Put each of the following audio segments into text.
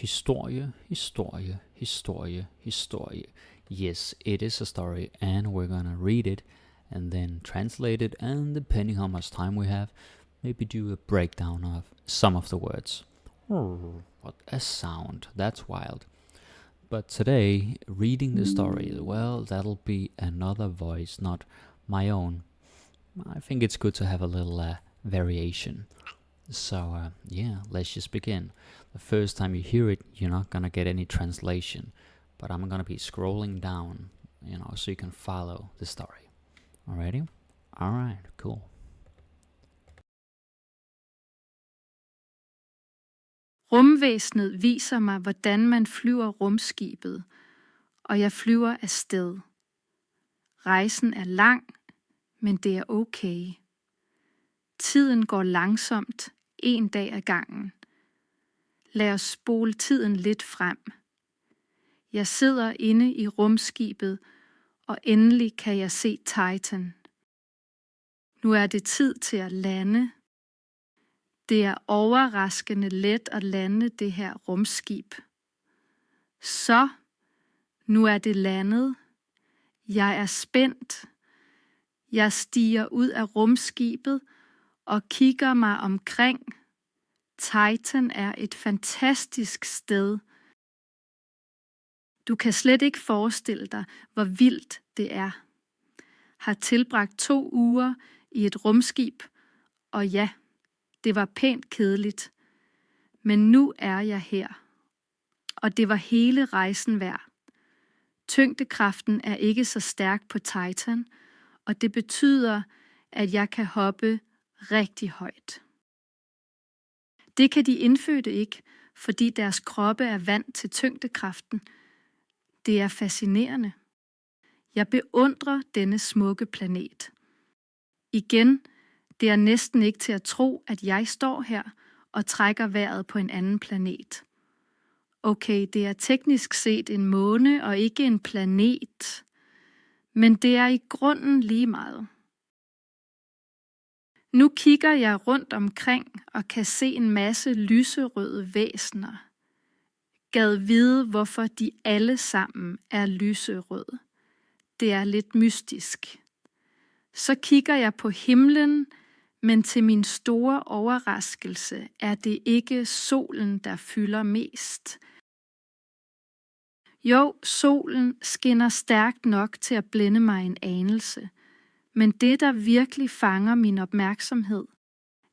Historie, historie, historie, historie. Yes, it is a story, and we're gonna read it and then translate it, and depending how much time we have, maybe do a breakdown of some of the words. What a sound, that's wild. But today, reading the story, well, that'll be another voice, not my own. I think it's good to have a little variation. So yeah, let's just begin. The first time you hear it, you're not gonna get any translation, but I'm gonna be scrolling down, so you can follow the story. Alrighty? Alright, cool. Rumvæsenet viser mig, hvordan man flyver rumskibet, og jeg flyver afsted. Rejsen er lang, men det er okay. Tiden går langsomt, en dag ad gangen. Lad os spole tiden lidt frem. Jeg sidder inde i rumskibet, og endelig kan jeg se Titan. Nu er det tid til at lande. Det er overraskende let at lande det her rumskib. Så, nu er det landet. Jeg er spændt. Jeg stiger ud af rumskibet og kigger mig omkring. Titan er et fantastisk sted. Du kan slet ikke forestille dig, hvor vildt det er. Har tilbragt 2 uger i et rumskib, og ja, det var pænt kedeligt. Men nu er jeg her, og det var hele rejsen værd. Tyngdekraften er ikke så stærk på Titan, og det betyder, at jeg kan hoppe rigtig højt. Det kan de indfødte ikke, fordi deres kroppe er vant til tyngdekraften. Det er fascinerende. Jeg beundrer denne smukke planet. Igen, det er næsten ikke til at tro, at jeg står her og trækker vejret på en anden planet. Okay, det er teknisk set en måne og ikke en planet, men det er i grunden lige meget. Nu kigger jeg rundt omkring og kan se en masse lyserøde væsener. Gad vide, hvorfor de alle sammen er lyserøde. Det er lidt mystisk. Så kigger jeg på himlen, men til min store overraskelse er det ikke solen, der fylder mest. Jo, solen skinner stærkt nok til at blænde mig en anelse, men det, der virkelig fanger min opmærksomhed,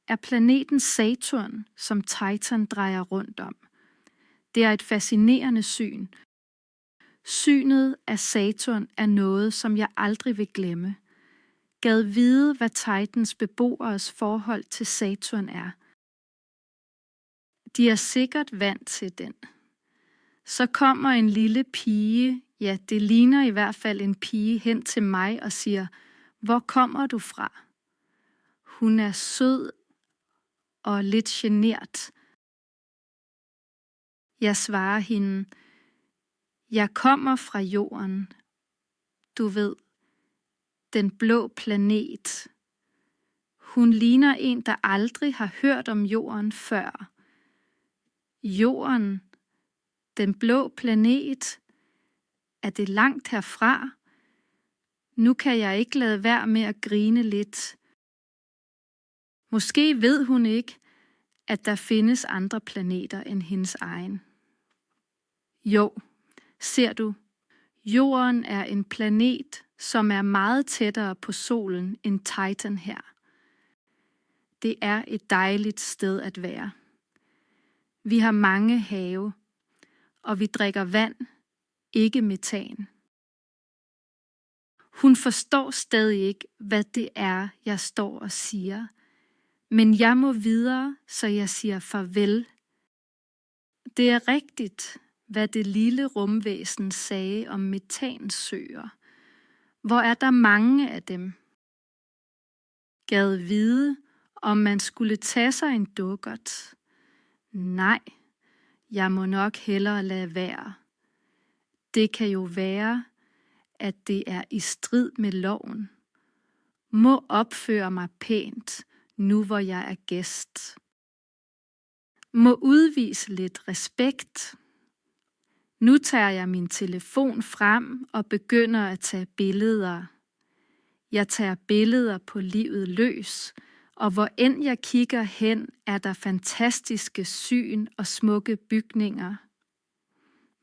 er planeten Saturn, som Titan drejer rundt om. Det er et fascinerende syn. Synet af Saturn er noget, som jeg aldrig vil glemme. Gad vide, hvad Titans beboeres forhold til Saturn er. De er sikkert vant til den. Så kommer en lille pige, ja, det ligner i hvert fald en pige, hen til mig og siger, hvor kommer du fra? Hun er sød og lidt genert. Jeg svarer hende, jeg kommer fra jorden. Du ved, den blå planet. Hun ligner en, der aldrig har hørt om jorden før. Jorden, den blå planet, er det langt herfra? Nu kan jeg ikke lade være med at grine lidt. Måske ved hun ikke, at der findes andre planeter end hendes egen. Jo, ser du, jorden er en planet, som er meget tættere på solen end Titan her. Det er et dejligt sted at være. Vi har mange have, og vi drikker vand, ikke metan. Hun forstår stadig ikke, hvad det er, jeg står og siger, men jeg må videre, så jeg siger farvel. Det er rigtigt, hvad det lille rumvæsen sagde om metansøer. Hvor er der mange af dem? Gad vide, om man skulle tage sig en dukkert. Nej, jeg må nok hellere lade være. Det kan jo være, at det er i strid med loven. Må opføre mig pænt, nu hvor jeg er gæst. Må udvise lidt respekt. Nu tager jeg min telefon frem og begynder at tage billeder. Jeg tager billeder på livet løs, og hvor end jeg kigger hen, er der fantastiske syn og smukke bygninger.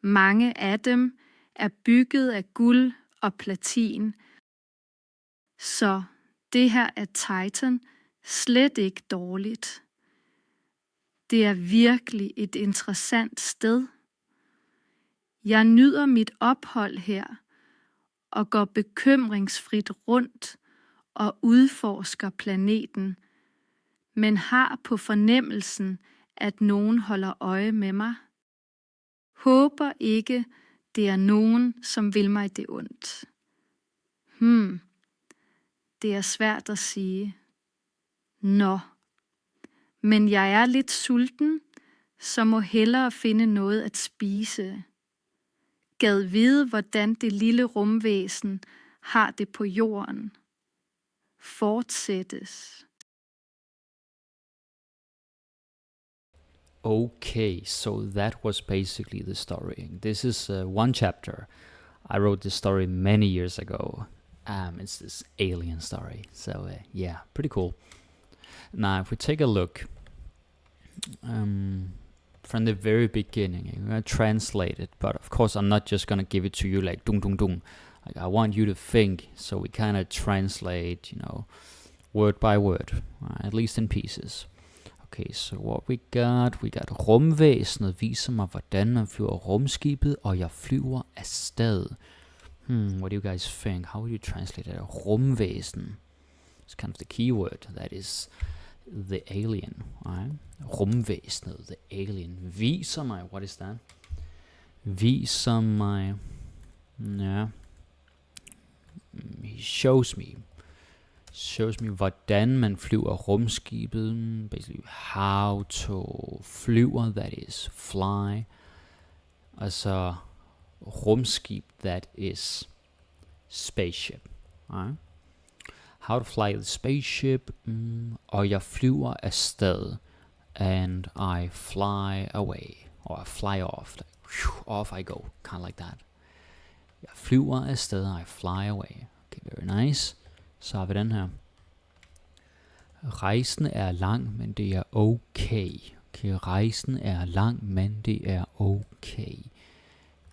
Mange af dem er bygget af guld og platin, så det her er Titan slet ikke dårligt. Det er virkelig et interessant sted. Jeg nyder mit ophold her og går bekymringsfrit rundt og udforsker planeten, men har på fornemmelsen, at nogen holder øje med mig. Håber ikke, det er nogen, som vil mig det ondt. Det er svært at sige. Nå, men jeg er lidt sulten, så må hellere finde noget at spise. Gad vide, hvordan det lille rumvæsen har det på jorden. Fortsættes. Okay, so that was basically the story. This is one chapter. I wrote this story many years ago. It's this alien story. So yeah, pretty cool. Now, if we take a look from the very beginning, I'm gonna translate it, but of course I'm not just gonna give it to you like dung dung dung. Like, I want you to think, so we kind of translate, word by word, at least in pieces. Okay, so what we got rumvæsenet viser mig, hvordan man flyver rumskibet, og jeg flyver afsted. What do you guys think? How would you translate it? Rumvæsen. It's kind of the key word. That is the alien. Right? Rumvæsenet, the alien. Viser mig. What is that? Viser mig. Yeah. He shows me. Shows me, hvordan man flyver rumskibet. Basically, how to flyver, that is fly. Og så rumskib, that is spaceship. Right? How to fly the spaceship. Og jeg flyver afsted. And I fly away. Or I fly off. Like, off I go. Kind of like that. Jeg flyver afsted. I fly away. Okay, very nice. Så har vi den her. Rejsen er lang, men det er okay. Okay, rejsen er lang, men det er okay.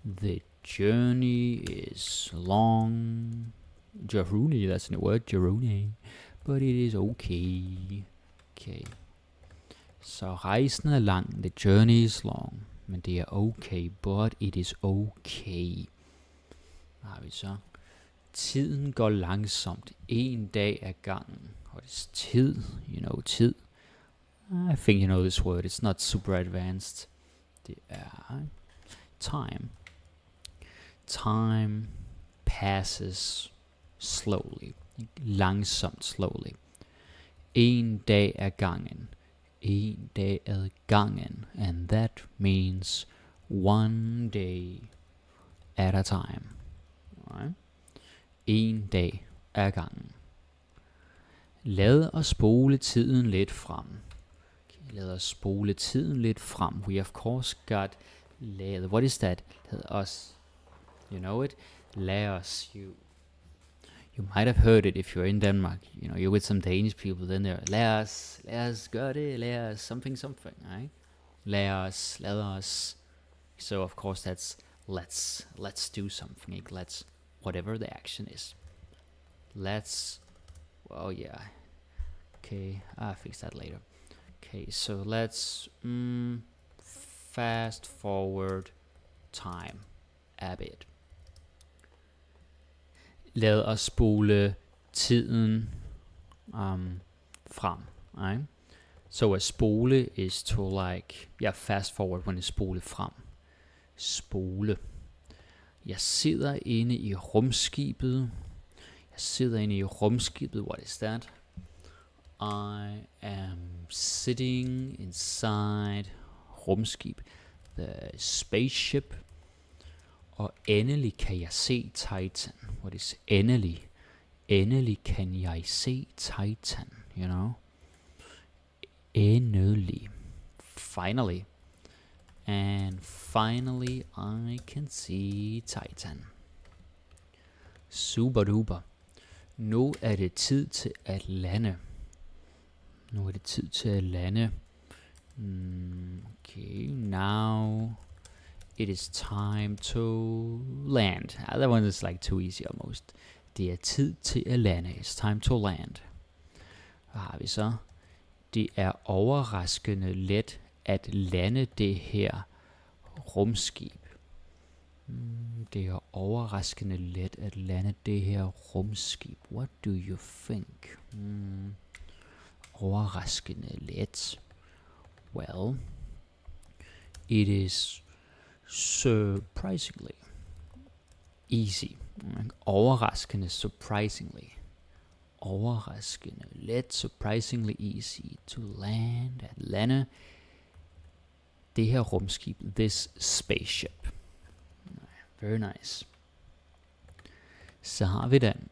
The journey is long. Journey, that's a new word, journey. But it is okay. Okay. Så rejsen er lang, the journey is long. Men det er okay, but it is okay. Hvad har vi så? Tiden går langsomt, en dag ad gangen. What is tid? Tid. I think you know this word. It's not super advanced. Det er time. Time passes slowly. Langsomt, slowly. En dag ad gangen. En dag ad gangen. And that means one day at a time. Alright? En dag ad gangen. Lad os spole tiden lidt frem. Okay, lad os spole tiden lidt frem. We of course got lad. What is that? Lad os. You know it? Lad os. You might have heard it if you're in Denmark. You're with some Danish people. Then they're lad os gøre det. Lad os something, right? Lad os. So of course that's let's do something. Let's. Whatever the action is. Let's. Oh yeah. Okay, I'll fix that later. Okay, so let's fast forward time a bit. Lad os spole tiden frem. Right? So a spole is to like, fast forward when it's spole frem. Spole. Jeg sidder inde i rumskibet. What is that? I am sitting inside rumskib. The spaceship. Og endelig kan jeg se Titan. What is endelig? Endelig kan jeg se Titan. Endelig. Finally. And finally, I can see Titan. Super duper. Nu er det tid til at lande. Okay, now it is time to land. That one is like too easy almost. Det er tid til at lande. It's time to land. Hvad har vi så? Det er overraskende let at lande det her rumskib. Det er overraskende let at lande det her rumskib. What do you think? Overraskende let. Well, it is surprisingly easy. Overraskende, surprisingly. Overraskende let, surprisingly easy to land. At lande det her rumskib. This spaceship. Very nice. Så har vi den.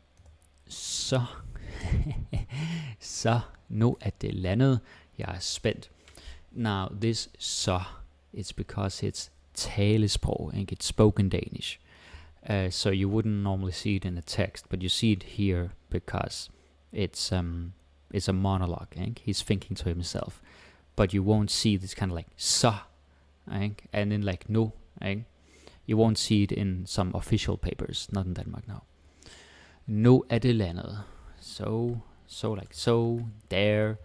Så nu er det landet. Jeg er spændt. Now this it's because it's talesprog, and it's spoken Danish. So you wouldn't normally see it in a text, but you see it here because it's a monologue. He's thinking to himself, but you won't see this kind of like and then like no. You won't see it in some official papers, not in Denmark now. Nu er det landet. So there.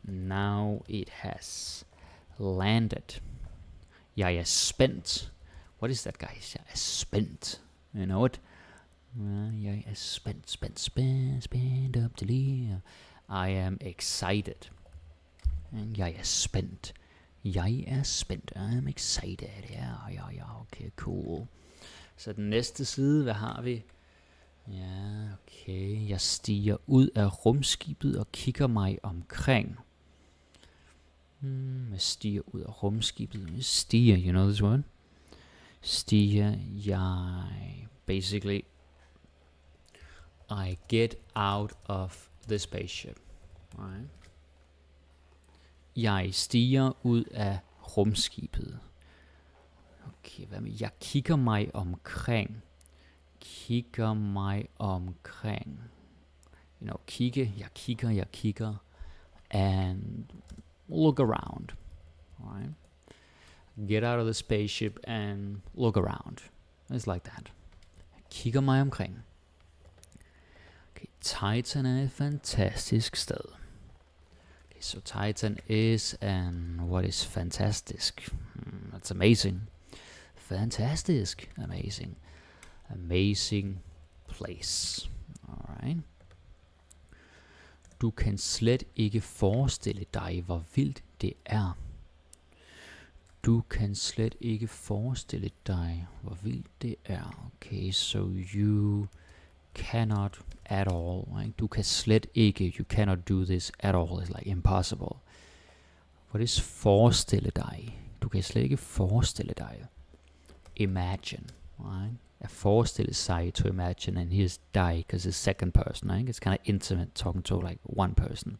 Now it has landed. Jeg er spændt. What is that, guys? Jeg er spændt. You know it? Jeg er spændt op til lige. I am excited. Jeg er spændt. I'm excited. Ja, okay, cool. Så den næste side, hvad har vi? Ja, okay. Jeg stiger ud af rumskibet og kigger mig omkring. Jeg stiger ud af rumskibet. Stiger, you know this word? Stiger, basically, I get out of the spaceship. Right? Jeg stiger ud af rumskibet. Okay, hvad med? Jeg kigger mig omkring. You know, jeg kigger. And look around. Right? Get out of the spaceship and look around. It's like that. Jeg kigger mig omkring. Okay, Titan er et fantastisk sted. Okay, so Titan is, and what is fantastic? That's amazing. Fantastisk. Amazing place. Alright. Du kan slet ikke forestille dig, hvor vildt det er. Okay, so you cannot at all. Right? Du kan slet ikke. You cannot do this at all. It's like impossible. What is forestille dig? Du kan slet ikke forestille dig. Imagine. Right? At forestille sig, to imagine, and here's die because it's second person. Right? It's kind of intimate, talking to like one person.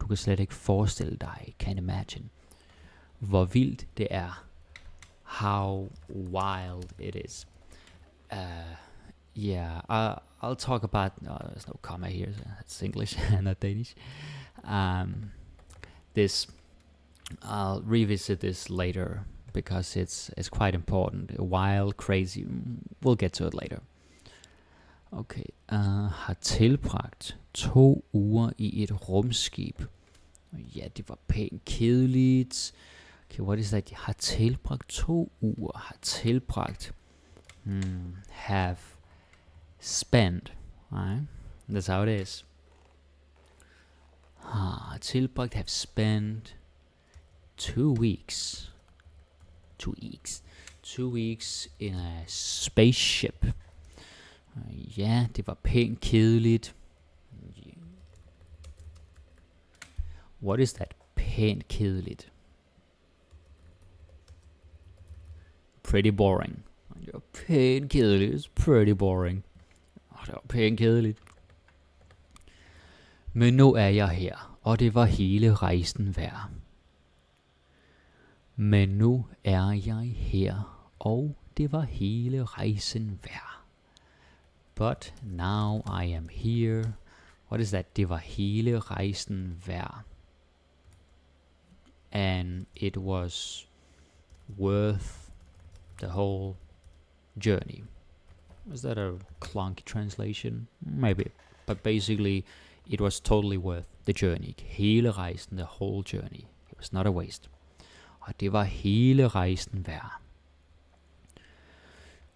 Du kan slet ikke forestille dig. Can't imagine. Hvor vildt det er. How wild it is. I'll talk about. There's no comma here. So it's English, not Danish. I'll revisit this later because it's quite important. Wild, crazy. We'll get to it later. Okay. Har tilbragt 2 uger i et rumskib. Ja, det var pænt kedeligt. Okay, what is that? Har tilbragt 2 uger. Har tilbragt. Have spent. Right? That's how it is. Har tilbragt. Have spent 2 weeks. 2 weeks in a spaceship. Ja, det var pænt kedeligt. What is that? Pænt kedeligt. Pretty boring. Det var pænt kedeligt. It's pretty boring. Det var pænt kedeligt. Men nu er jeg her, og det var hele rejsen værd. Men nu er jeg her, og det var hele rejsen værd. But now I am here. What is that? Det var hele rejsen værd. And it was worth the whole journey. Was that a clunky translation? Maybe. But basically, it was totally worth the journey. Hele rejsen, the whole journey. It was not a waste. Og det var hele rejsen værd.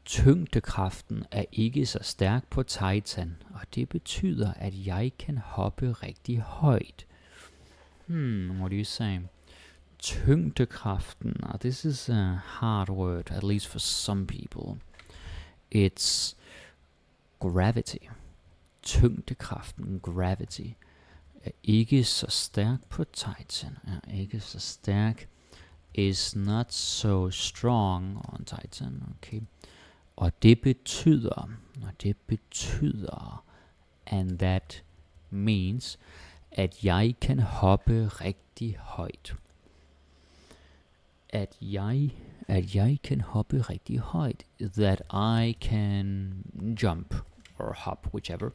Tyngdekraften er ikke så stærk på Titan, og det betyder, at jeg kan hoppe rigtig højt. What do you say? Tyngdekraften, og this is a hard word, at least for some people. It's gravity. Tyngdekraften, gravity, er ikke så stærk på Titan, er ikke så stærk. Is not so strong on Titan, okay. Og det betyder, and that means, at jeg kan hoppe rigtig højt. At jeg kan hoppe rigtig højt. That I can jump, or hop, whichever,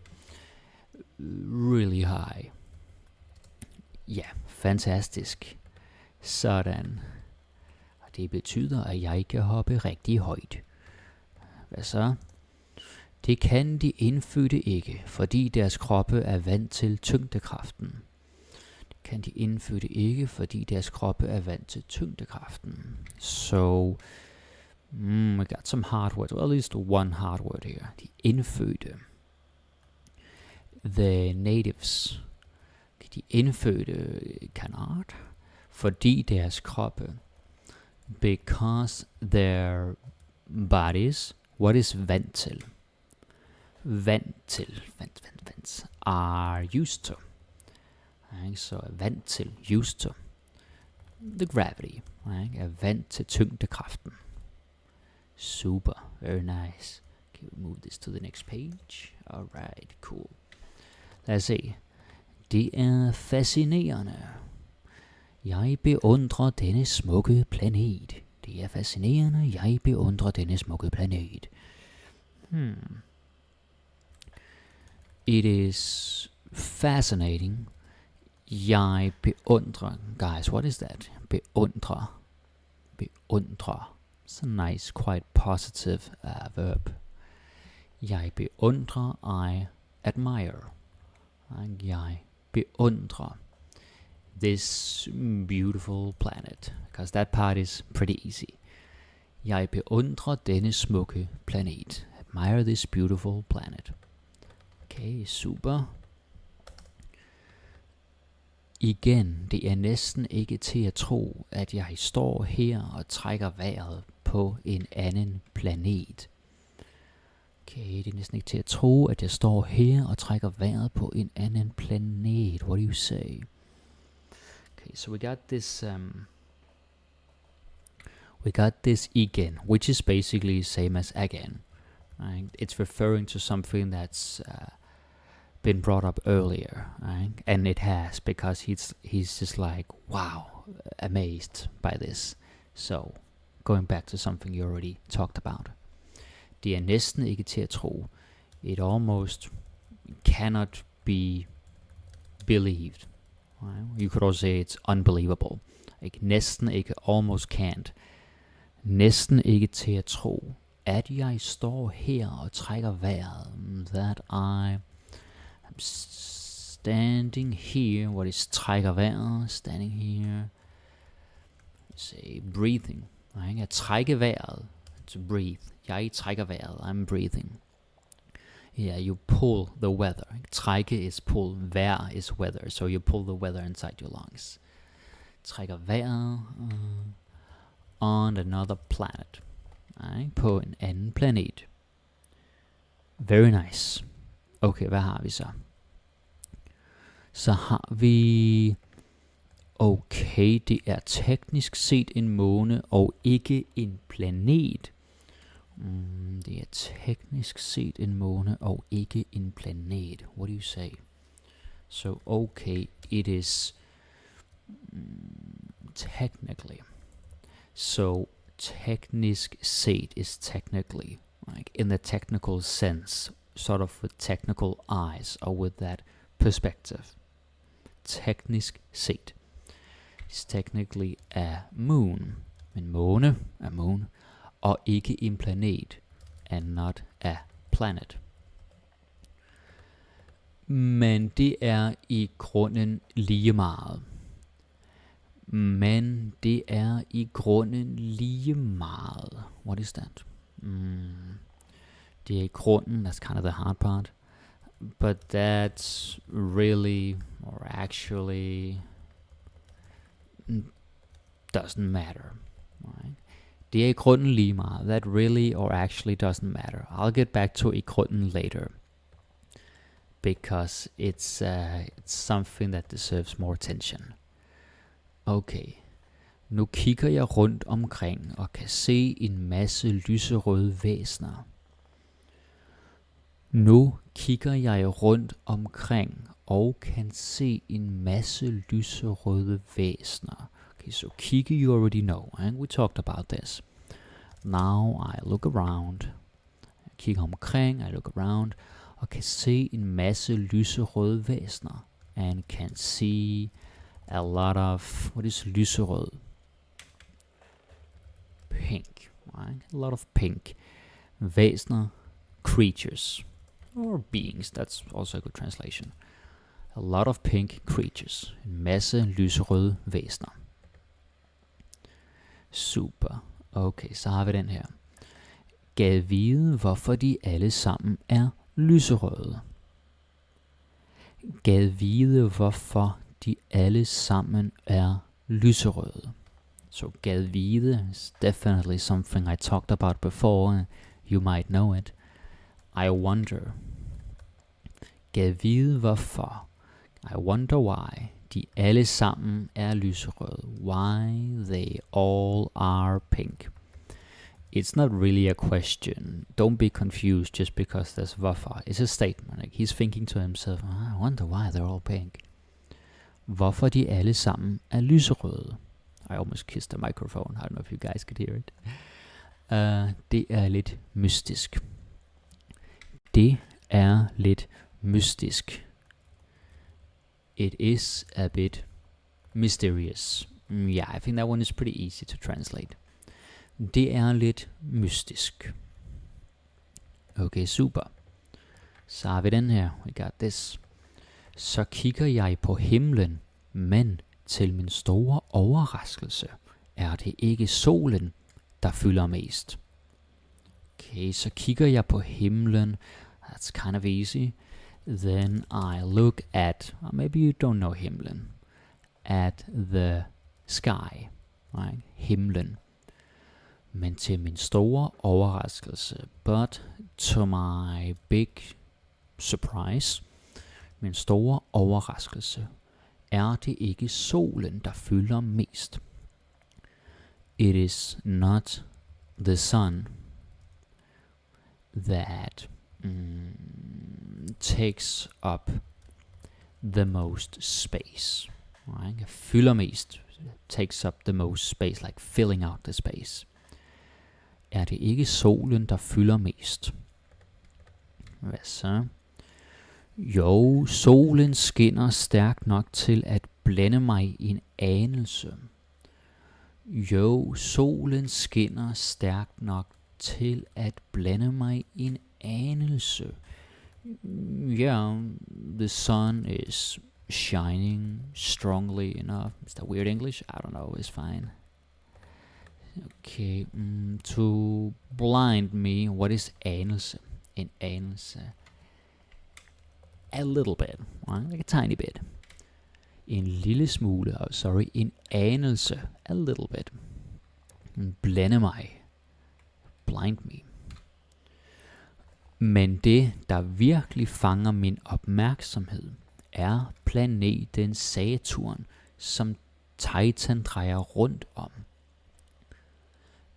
really high. Ja, fantastisk. Sådan. Og det betyder, at jeg kan hoppe rigtig højt. Hvad så? Det kan de indfødte ikke, fordi deres kroppe er vant til tyngdekraften. Det kan de indfødte ikke, fordi deres kroppe er vant til tyngdekraften. So, we got some hard words, well, at least one hard word here. De indfødte. The natives. De indfødte cannot, fordi deres kroppe. Because their bodies, what is vant til? Vant are used to. Så er vant til, used to. The gravity, er vant til tyngdekraften. Super, very nice. Okay, we'll move this to the next page. Alright, cool. Lad os se. Det er fascinerende. Jeg beundrer denne smukke planet. Det er fascinerende. Jeg beundrer denne smukke planet. It is fascinating. Jeg beundrer. Guys, what is that? Beundrer. It's a nice, quite positive verb. Jeg beundrer. I admire. Jeg beundrer this beautiful planet, because that part is pretty easy. Jeg beundrer denne smukke planet. Admire this beautiful planet. Okay, super. Igen, det er næsten ikke til at tro, at jeg står her og trækker vejret på en anden planet. Okay, det er næsten ikke til at tro, at jeg står her og trækker vejret på en anden planet. What do you say? Okay, so we got this igen, which is basically same as again. Right? It's referring to something that's been brought up earlier, right? And it has, because he's just like, wow, amazed by this. So, going back to something you already talked about. Det er næsten ikke til at tro. It almost cannot be believed. Right? You could also say it's unbelievable. Ikke næsten ikke, almost can't. Næsten ikke til at tro, at jeg står her og trækker vejret. That I'm standing here. What is trækker vejret? Standing here. Say breathing. Right? At trække vejret. To breathe. Jeg trækker vejret. I'm breathing. Yeah, you pull the weather. Trække is pull. Vejr is weather. So you pull the weather inside your lungs. Trækker vejret on another planet. Nej, på en anden planet. Very nice. Okay, hvad har vi så? Så har vi... Okay, det er teknisk set en måne og ikke en planet. Det er teknisk set en måne og ikke en planet. What do you say? So, okay, it is technically. So teknisk set is technically, like in the technical sense, sort of with technical eyes or with that perspective. Teknisk set is technically a moon. Men måne er moon, og ikke en planet, and not a planet. Men det er i grunden lige meget. Men det er i grunden lige meget. What is that? Det er i grunden, that's kind of the hard part. But that's really, or actually, doesn't matter. Right? Det er i grunden lige meget. That really or actually doesn't matter. I'll get back to i grunden later. Because it's something that deserves more attention. Okay. Nu kigger jeg rundt omkring og kan se en masse lyserøde væsner. Nu kigger jeg rundt omkring og kan se en masse lyserøde væsner. Okay, so kigge you already know, and we talked about this. Now I look around. Jeg kigger omkring, I look around, og kan se en masse lyserøde væsner. And can see a lot of, what is lyserød? Pink, right? A lot of pink. Væsner, creatures, or beings, that's also a good translation. A lot of pink creatures. En masse lyserøde væsner. Super. Okay, så har vi den her. Gad vide, hvorfor de alle sammen er lyserøde. Gad vide, hvorfor de alle sammen er lyserøde. So gad vide is definitely something I talked about before. You might know it. I wonder. Gad vide, hvorfor. I wonder why. De alle sammen er lyserøde. Why they all are pink. It's not really a question. Don't be confused just because there's hvorfor. It's a statement. Like he's thinking to himself, I wonder why they're all pink. Hvorfor de alle sammen er lyserøde. I almost kissed the microphone. I don't know if you guys could hear it. Det er lidt mystisk. Det er lidt mystisk. It is a bit mysterious. Yeah, I think that one is pretty easy to translate. Det er lidt mystisk. Okay, super. Så har vi den her. We got this. Så kigger jeg på himlen, men til min store overraskelse er det ikke solen, der fylder mest. Okay, så kigger jeg på himlen. That's kind of easy. Then I look at, or maybe you don't know himlen, at the sky, right? Himlen. Men til min store overraskelse, but to my big surprise, min store overraskelse, er det ikke solen, der fylder mest. It is not the sun that takes up the most space. Right? Fylder mest. Takes up the most space, like filling out the space. Er det ikke solen, der fylder mest? Hvad så? Jo, solen skinner stærkt nok til at blænde mig i en anelse. Jo, solen skinner stærkt nok til at blænde mig i en anelse. Yeah, the sun is shining strongly enough. Is that weird English? I don't know, it's fine. Okay, to blind me, what is anelse? En anelse. A little bit, right? Like a tiny bit. En lille smule, en anelse. A little bit. Blænde mig. Blind me. Men det, der virkelig fanger min opmærksomhed, er planeten Saturn, som Titan drejer rundt om.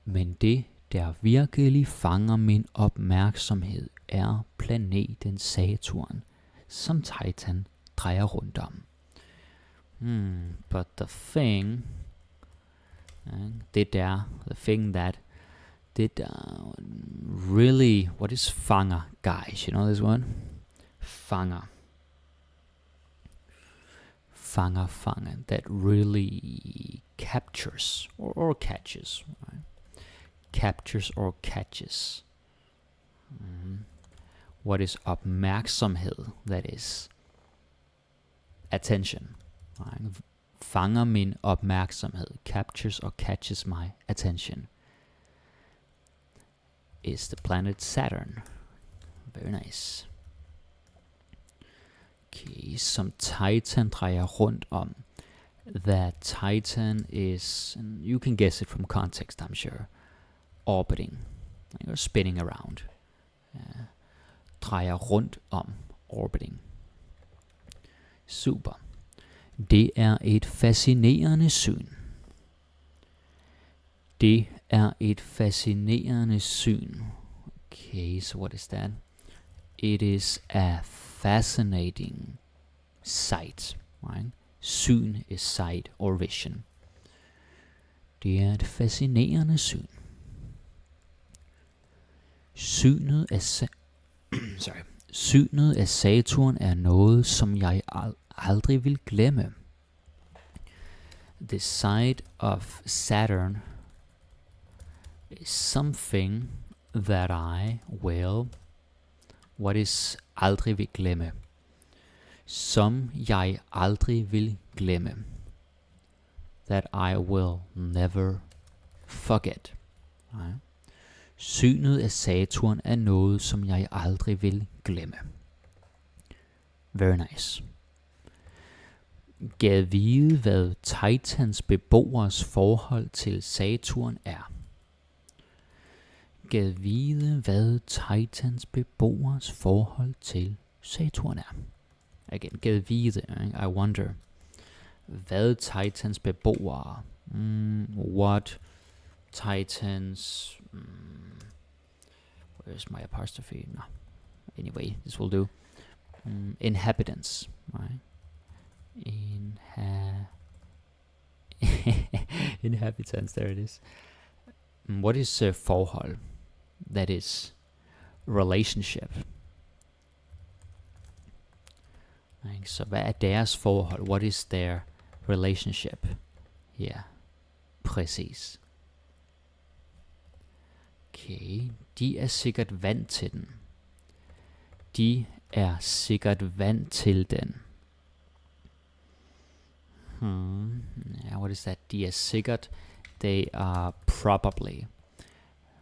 Men det, der virkelig fanger min opmærksomhed, er planeten Saturn, som Titan drejer rundt om. But the thing Det der, the thing that, det der really, what is fanger, guys? You know this one? Fanger. Fanger, that really captures or catches, right? Captures or catches. What is opmærksomhed, that is attention, right? Fanger min opmærksomhed, captures or catches my attention, is the planet Saturn. Very nice. Okay, som Titan drejer rundt om. That Titan is, and you can guess it from context, I'm sure, orbiting, or spinning around. Drejer rundt om, orbiting. Super. Det er et fascinerende syn. Det er et fascinerende syn. Okay, so what is that? It is a fascinating sight, right? Syn is sight or vision. Det er et fascinerende syn. Synet af Saturn er noget, som jeg aldrig vil glemme. The sight of Saturn is something that I will, what is aldrig vil glemme? Som jeg aldrig vil glemme. That I will never forget. Right? Synet af Saturn er noget, som jeg aldrig vil glemme. Very nice. Gad vide, hvad Titans beboers forhold til Saturn er. Gad vide, hvad Titans beboers forhold til Saturn er. Again, gad vide, I wonder. Hvad Titans beboere, what Titans, where's my apostrophe? No. Anyway, this will do. Inhabitants, right? Inhabitants, there it is. What is forhold? That is relationship. Så hvad er deres forhold? What is their relationship? Ja, præcis. Okay, de er sikkert vant til den. De er sikkert vant til den. What is that? De er sikkert. They are probably.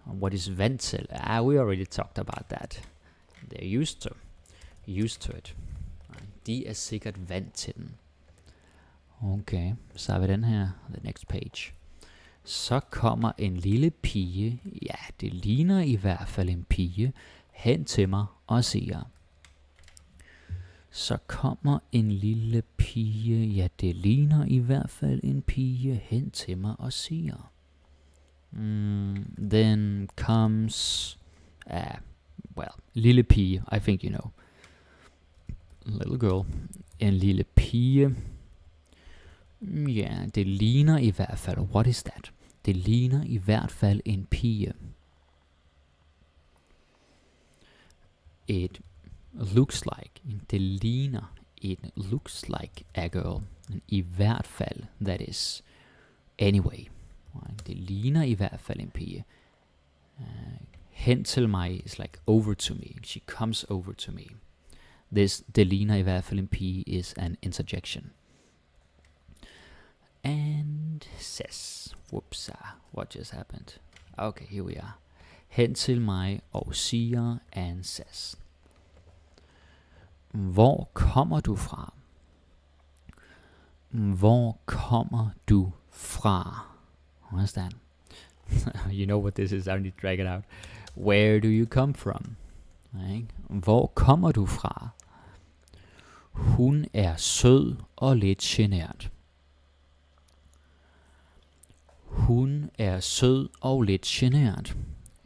What is vant til? We already talked about that. They're used to it. De er sikkert vant til den. Okay, så har vi den her. The next page. Så kommer en lille pige, ja, det ligner i hvert fald en pige, hen til mig og siger. Så kommer en lille pige, ja, det ligner i hvert fald en pige, hen til mig og siger. Then comes, lille pige, I think you know. Little girl. En lille pige. Ja, det ligner i hvert fald. What is that? Det ligner i hvert fald en pige. It looks like. Det ligner. It looks like a girl. I hvert fald. That is. Anyway. Det ligner i hvert fald en pige. Hen til mig is like over to me. She comes over to me. This, det ligner i hvert fald en pige, is an interjection. And says, whoops, what just happened? Okay, here we are. Hen til mig og siger, and says. Hvor kommer du fra? Hvor kommer du fra? What's that? You know what this is, I don't need to drag it out. Where do you come from? Right? Hvor kommer du fra? Hun er sød og lidt genert. Hun er sød og lidt genert.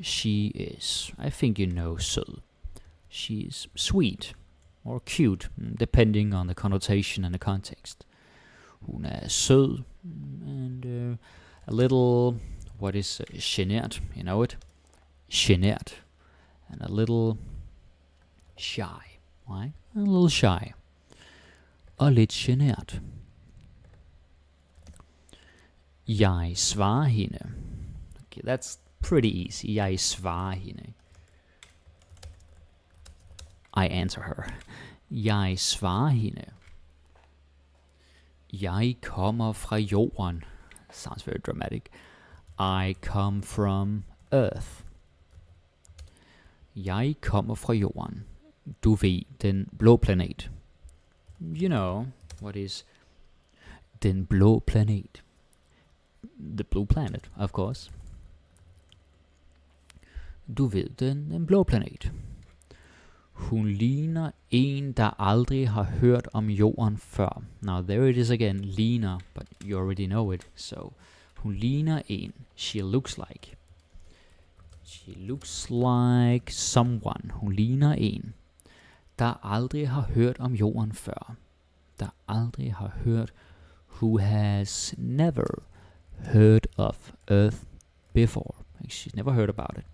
She is, I think you know, sød. She is sweet or cute, depending on the connotation and the context. Hun er sød, and A little, what is genert? You know it? Genert. And a little shy, right? A little shy. Og lidt genert. Jeg svarer hende. Okay, that's pretty easy. Jeg svarer hende. I answer her. Jeg svarer hende. Jeg kommer fra jorden. Sounds very dramatic. I come from Earth. Jeg kommer fra jorden. Du ved, den blå planet. You know, what is den blå planet? The blue planet, of course. Du ved, den blå planet. Hun ligner en, der aldrig har hørt om jorden før. Now there it is again, ligner, but you already know it. So, hun ligner en. She looks like. She looks like someone. Hun ligner en, der aldrig har hørt om jorden før. Der aldrig har hørt. Who has never heard of Earth before. She's never heard about it.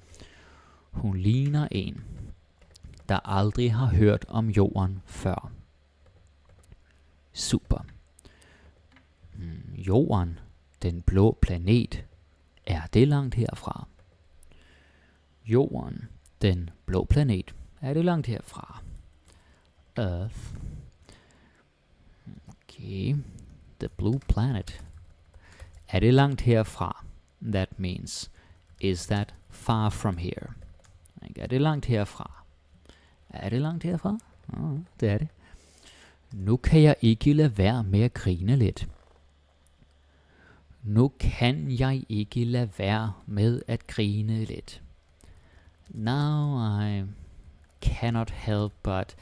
Hun ligner en, der aldrig har hørt om jorden før. Super. Jorden, den blå planet, er det langt herfra? Jorden, den blå planet, er det langt herfra? Earth. Okay. The blue planet. Er det langt herfra? That means, is that far from here? Er det langt herfra? Er det langt herfra? Det er det. Nu kan jeg ikke lade være med at grine lidt. Nu kan jeg ikke lade være med at grine lidt. Now I cannot help but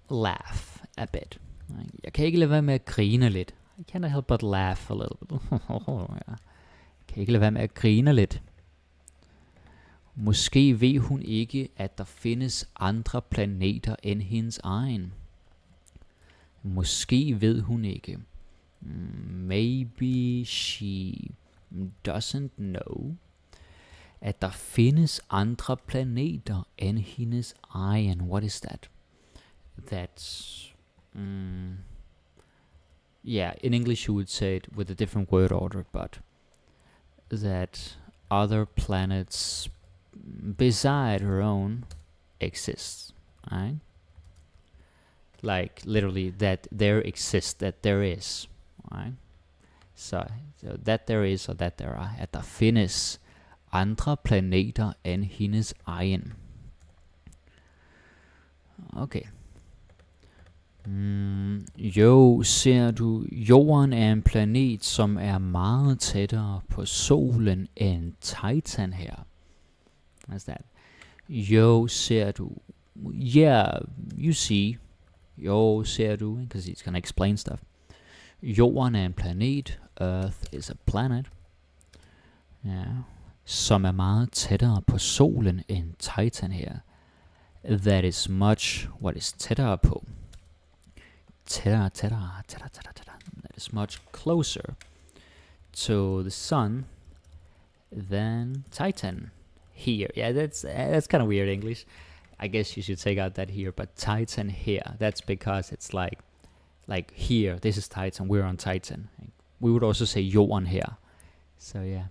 laugh a bit. Jeg kan ikke lade være med at grine lidt. I cannot help but laugh a little bit. Jeg kan ikke lade være med at grine lidt. Måske ved hun ikke, at der findes andre planeter end hendes egen. Måske ved hun ikke. Maybe she doesn't know, at der findes andre planeter end hendes egen. What is that? That's yeah, in English you would say it with a different word order, but that other planets beside her own exists, right? Like literally that there exists, that there is, right? So that there is, or that there are, at der findes andre planeter end hendes egen. Okay. Jo, ser du, jorden er en planet, som er meget tættere på solen end Titan her. What's that? Jo, ser du. Yeah, you see. Jo, ser du. Because he's gonna explain stuff. Jorden er en planet. Earth is a planet. Yeah. Som er meget tættere på solen end Titan her. That is much, what is tættere på? Tættere. That is much closer to the sun than Titan here. Yeah, that's kind of weird English. I guess you should take out that here, but Titan here, that's because it's like here, this is Titan, we're on Titan. We would also say jorden here. So yeah.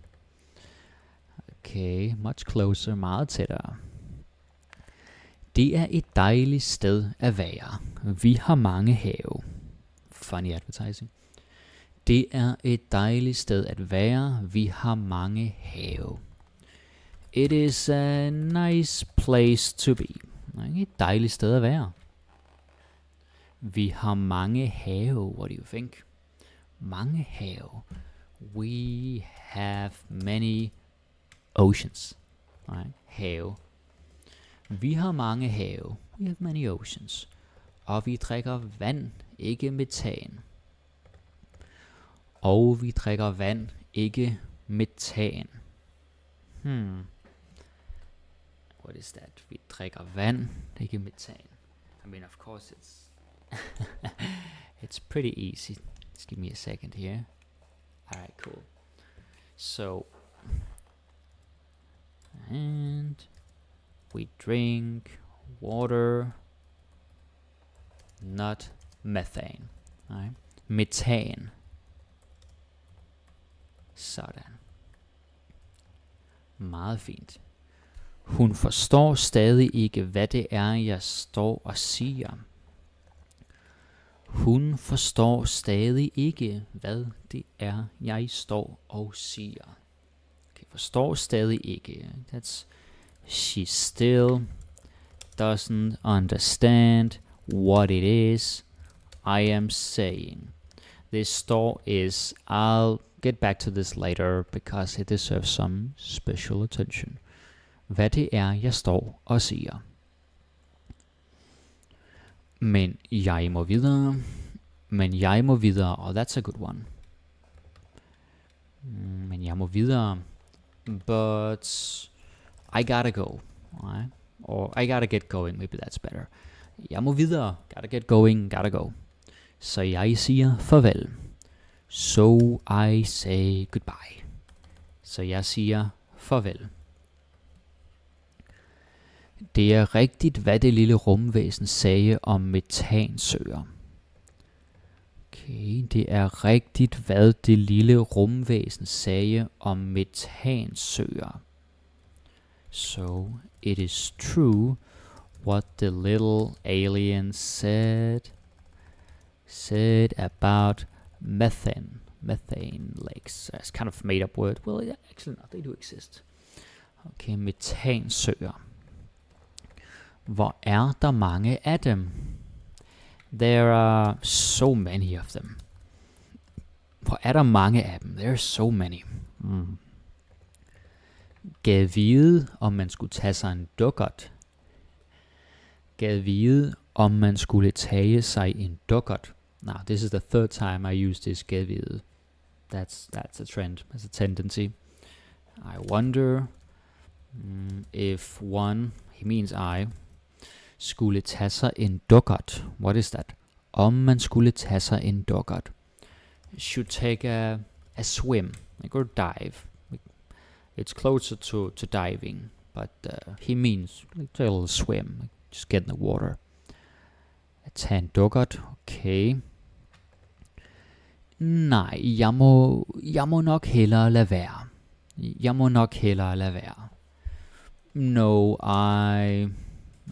Okay, much closer, meget tættere. Det er et dejligt sted at være. Vi har mange have. Funny advertising. Det er et dejligt sted at være. Vi har mange have. It is a nice place to be. Et dejligt sted at være. Vi har mange have. What do you think? Mange have. We have many oceans. Right? Have. Vi har mange have. We have many oceans. Og vi drikker vand, ikke metan. Og vi drikker vand, ikke metan. What is that? Vi drikker vand, ikke metan. I mean, of course it's it's pretty easy. Just give me a second here. Alright, cool. So, and we drink water, not methane. Nej. Metan. Sådan. Meget fint. Hun forstår stadig ikke, hvad det er, jeg står og siger. Hun forstår stadig ikke, hvad det er, jeg står og siger. Okay, forstår stadig ikke. That's she still doesn't understand what it is I am saying. This store is, I'll get back to this later because it deserves some special attention. Hvad det er, jeg står og siger. Men jeg må videre. Men jeg må videre. Oh, that's a good one. Men jeg må videre. But I gotta go. Right? Or I gotta get going. Maybe that's better. Jeg må videre. Gotta get going. Gotta go. Så jeg siger farvel. So I say goodbye. Så jeg siger farvel. Det er rigtigt, hvad det lille rumvæsen sagde om metansøer. Okay, det er rigtigt, hvad det lille rumvæsen sagde om metansøer. So it is true what the little alien said about methane lakes. It's kind of made up word. Well, actually not. They do exist. Okay, metansøer. Hvor er der mange af dem? There are so many of them. Hvor er der mange af dem? There are so many. Gad vide, om man skulle tage sig en dukkert. Gad vide, om man skulle tage sig en dukkert. Now, this is the third time I use this gad vide. That's a trend. That's a tendency. I wonder if one, he means I, skulle tage sig en dukkert. What is that? Om man skulle tage sig en dukkert. Should take a swim, like or dive. It's closer to diving, but he means like take a little swim, like just get in the water. At tage en dukkert, okay. Nej, jeg må nok hellere lade være. Jeg må nok hellere lade være. No,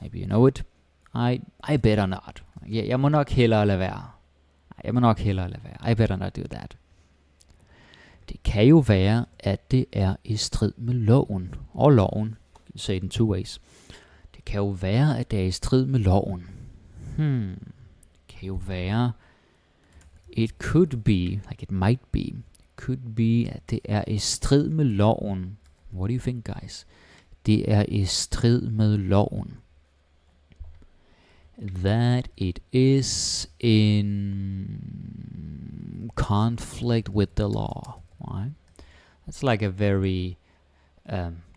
maybe you know it. I better not. Jeg må nok hellere lade være. Jeg må nok hellere lade være. I better not do that. Det kan jo være, at det er i strid med loven. Og loven. You say it in two ways. Det kan jo være, at det er i strid med loven. Det kan jo være. It could be, like it might be. It could be, at det er i strid med loven. What do you think, guys? Det er i strid med loven. That it is in conflict with the law. Right? That's like a very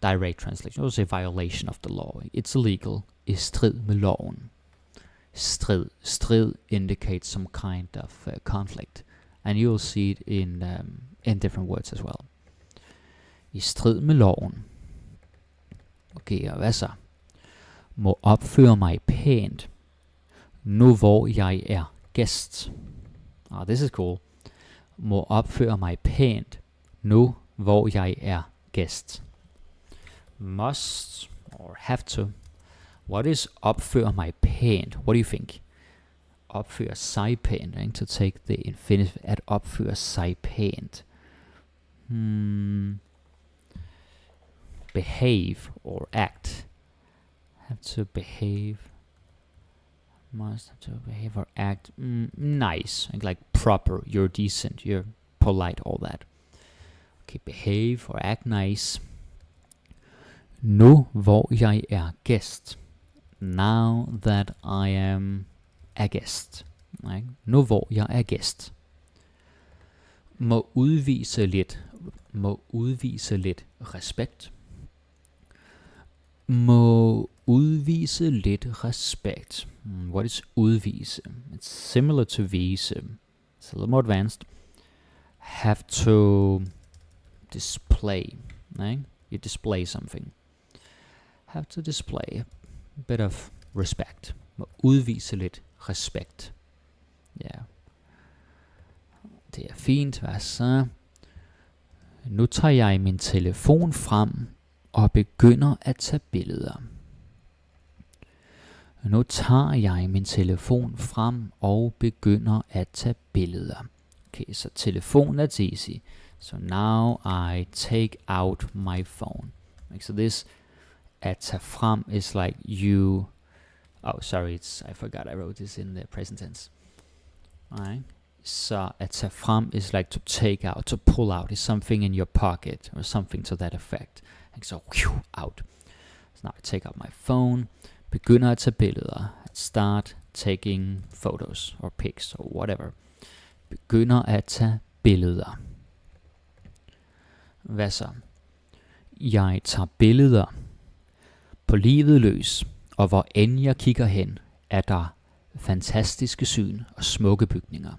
direct translation. I would say violation of the law. It's illegal. I strid med loven. Strid indicates some kind of conflict. And you'll see it in different words as well. I strid med loven. Okay, og hvad så? Må opføre mig pænt, nu hvor jeg er gæst. This is cool. Må opføre mig pænt, nu hvor jeg er gæst. Must or have to. What is opføre mig pænt? What do you think? Opføre sig pænt. Right? To take the infinitive at opføre sig pænt. Behave or act. Have to behave. Must have to behave or act nice. Like proper. You're decent. You're polite. All that. Okay, behave or act nice. Nu hvor jeg er gæst. Now that I am a guest. Right? Nu hvor jeg er gæst. Må udvise lidt respekt. Må udvise lidt respekt. What is udvise? It's similar to vise. It's a little more advanced. Have to display. Right? You display something. Have to display a bit of respect. Må udvise lidt respekt. Ja. Det er fint. Hvad så? Nu tager jeg min telefon frem og begynder at tage billeder. Nu tager jeg min telefon frem og begynder at tage billeder. Okay, så telefon, that's easy. So now I take out my phone. Okay, so this at tage frem is like you... Oh, sorry, I forgot I wrote this in the present tense. Alright. So at tage frem is like to take out, to pull out. Is something in your pocket or something to that effect. And so, out. So now I take out my phone. Begynder at tage billeder. Start taking photos or pics or whatever. Begynder at tage billeder. Hvad så? Jeg tager billeder på livet løs, og hvor end jeg kigger hen, er der fantastiske syn og smukke bygninger.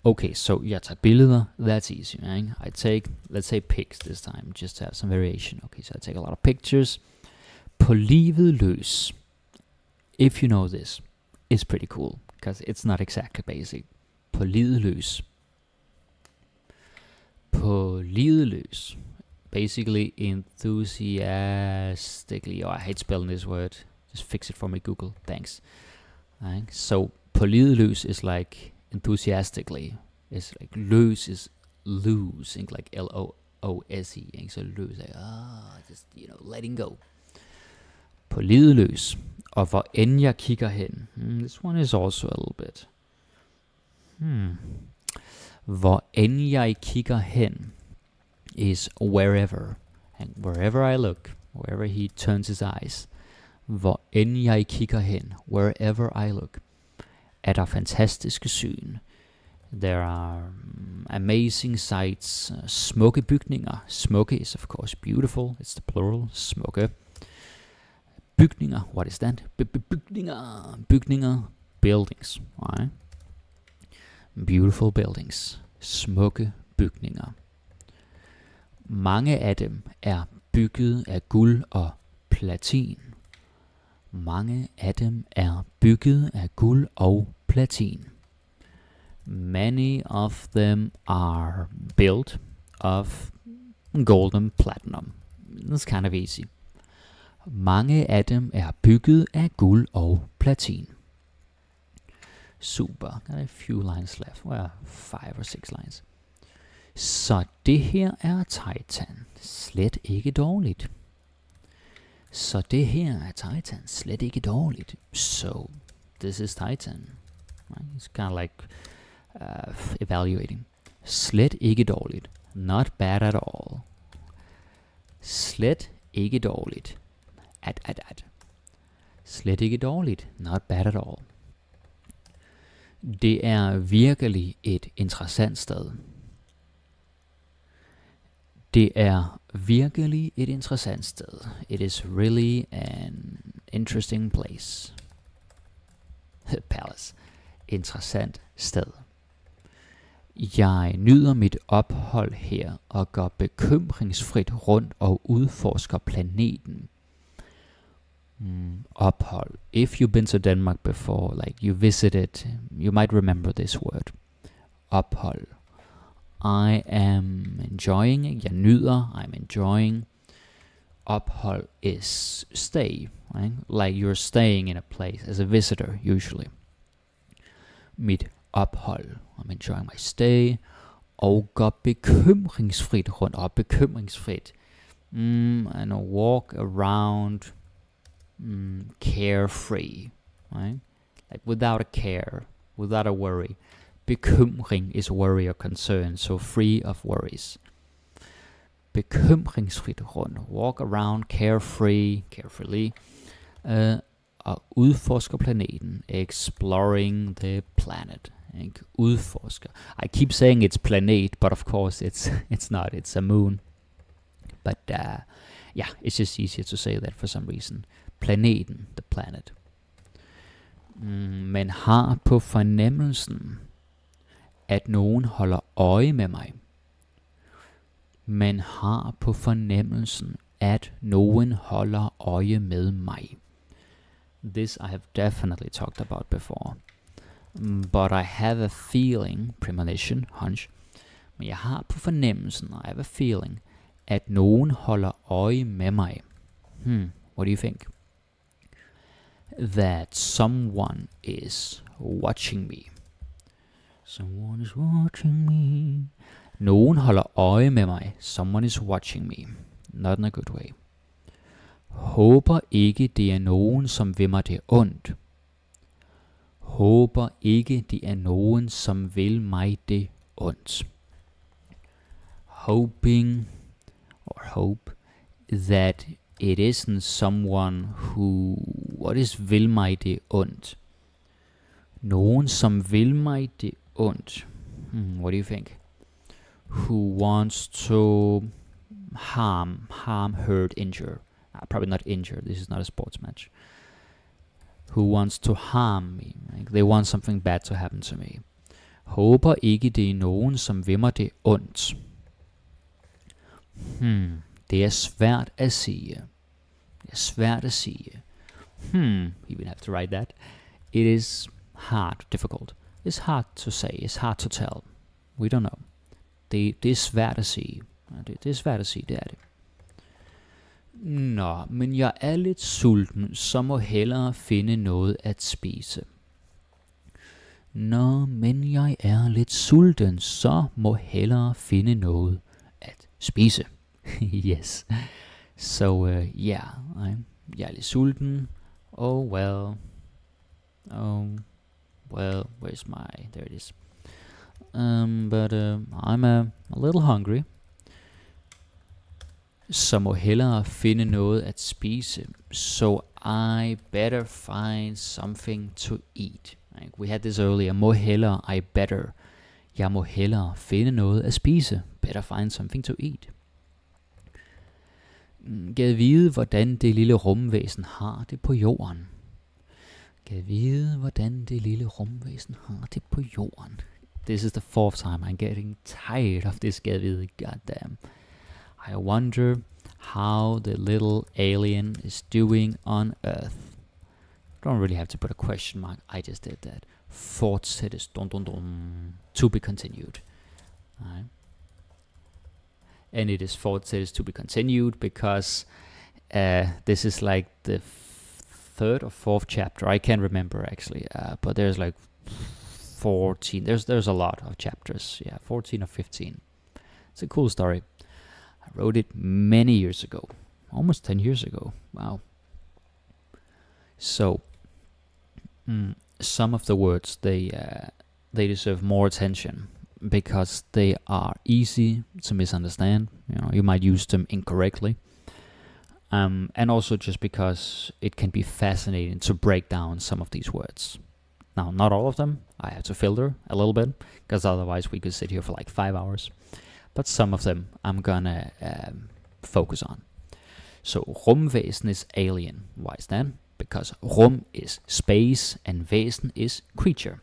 Okay, so jeg tager billeder, that's easy, right? I take, let's say pics this time, just to have some variation. Okay, so I take a lot of pictures. På livet løs, if you know this, it's pretty cool, because it's not exactly basic. På livet løs. På livet løs. Basically enthusiastically. Oh, I hate spelling this word. Just fix it for me, Google. Thanks. Right. So, på livet løs is like enthusiastically. It's like løs is lose, like L-O-O-S-E. So løs, like, just, letting go. På livet løs. Og hvor end jeg kigger hen. This one is also a little bit. Hvor end jeg kigger hen is wherever. And wherever I look, wherever he turns his eyes. Hvor end jeg kigger hen, wherever I look, er der fantastiske syn. There are amazing sights, smukke bygninger. Smukke is of course beautiful, it's the plural, smukke. Bygninger, what is that? Bygninger, buildings, right? Beautiful buildings, smukke bygninger. Mange af dem er bygget af guld og platin. Mange af dem er bygget af guld og platin. Many of them are built of gold and platinum. That's kind of easy. Mange af dem er bygget af guld og platin. Super. Got a few lines left. Well, 5 or 6 lines. Så det her er Titan. Slet ikke dårligt. Så det her er Titan. Slet ikke dårligt. So, this is Titan. Right? It's kind of like evaluating. Slet ikke dårligt. Not bad at all. Slet ikke dårligt. At. Slet ikke dårligt. Not bad at all. Det er virkelig et interessant sted. Det er virkelig et interessant sted. It is really an interesting place. Palace. Interessant sted. Jeg nyder mit ophold her og går bekymringsfrit rundt og udforsker planeten. Ophold. If you've been to Denmark before, like you visited, you might remember this word. Ophold. I am enjoying. Jeg nyder. I'm enjoying. Ophold is stay. Right? Like you're staying in a place as a visitor, usually. Mit ophold. I'm enjoying my stay. Og går bekymringsfrit rundt. Og bekymringsfrit. And walk around carefree. Right? Like without a care. Without a worry. Bekymring is worry or concern, so free of worries. Bekymringsfrit rundt. Walk around carefully. Og udforsker planeten. Exploring the planet. Udforsker. I keep saying it's planet, but of course it's not. It's a moon. But yeah, it's just easier to say that for some reason. Planeten, the planet. Men har på fornemmelsen, at nogen holder øje med mig. men har på fornemmelsen, at nogen holder øje med mig. This I have definitely talked about before. But I have a feeling, premonition, hunch, men jeg har på fornemmelsen, I have a feeling, at nogen holder øje med mig. What do you think? That someone is watching me. Someone is watching me. Nogen holder øje med mig. Someone is watching me. Not in a good way. Håber ikke, det er nogen, som vil mig det ondt. Håber ikke, det er nogen, som vil mig det ondt. Hoping, or hope, that it isn't someone who, what is vil mig det ondt? Nogen, som vil mig det ondt. What do you think? Who wants to harm, hurt, injure. Probably not injure, this is not a sports match. Who wants to harm me. Like they want something bad to happen to me. Håber ikke, det er nogen, som vil mig det ondt. Det er svært at sige. Det er svært at sige. You will have to write that. It is hard, difficult. It's hard to say, it's hard to tell. We don't know. Det er svært at sige. Det er svært at sige, det er det. Nå, men jeg er lidt sulten, så må hellere finde noget at spise. Nå, men jeg er lidt sulten, så må hellere finde noget at spise. Yes. So, yeah, jeg er lidt sulten. Oh, well, where's my, there it is. But I'm a little hungry. Så må hellere finde noget at spise. So I better find something to eat. Like we had this earlier. Må hellere, I better. Jeg må hellere finde noget at spise. Better find something to eat. Gad vide, hvordan det lille rumvæsen har det på jorden. Gad vide, hvordan det lille rumvæsen har det på jorden. This is the fourth time I'm getting tired of this gad vide. Goddamn. I wonder how the little alien is doing on Earth. Don't really have to put a question mark. I just did that. Fortsættes. Dun, dun, dun. To be continued. Right. And it is fortsættes to be continued because this is like the third or fourth chapter. I can't remember actually. But there's like 14. There's a lot of chapters. Yeah, 14 or 15. It's a cool story. I wrote it many years ago, almost 10 years ago. Wow. So, some of the words they deserve more attention because they are easy to misunderstand. You know, you might use them incorrectly, and also just because it can be fascinating to break down some of these words. Now, not all of them. I have to filter a little bit because otherwise we could sit here for like 5 hours. But some of them I'm gonna focus on. So, rumvæsen is alien. Why is that? Because rum is space and væsen is creature.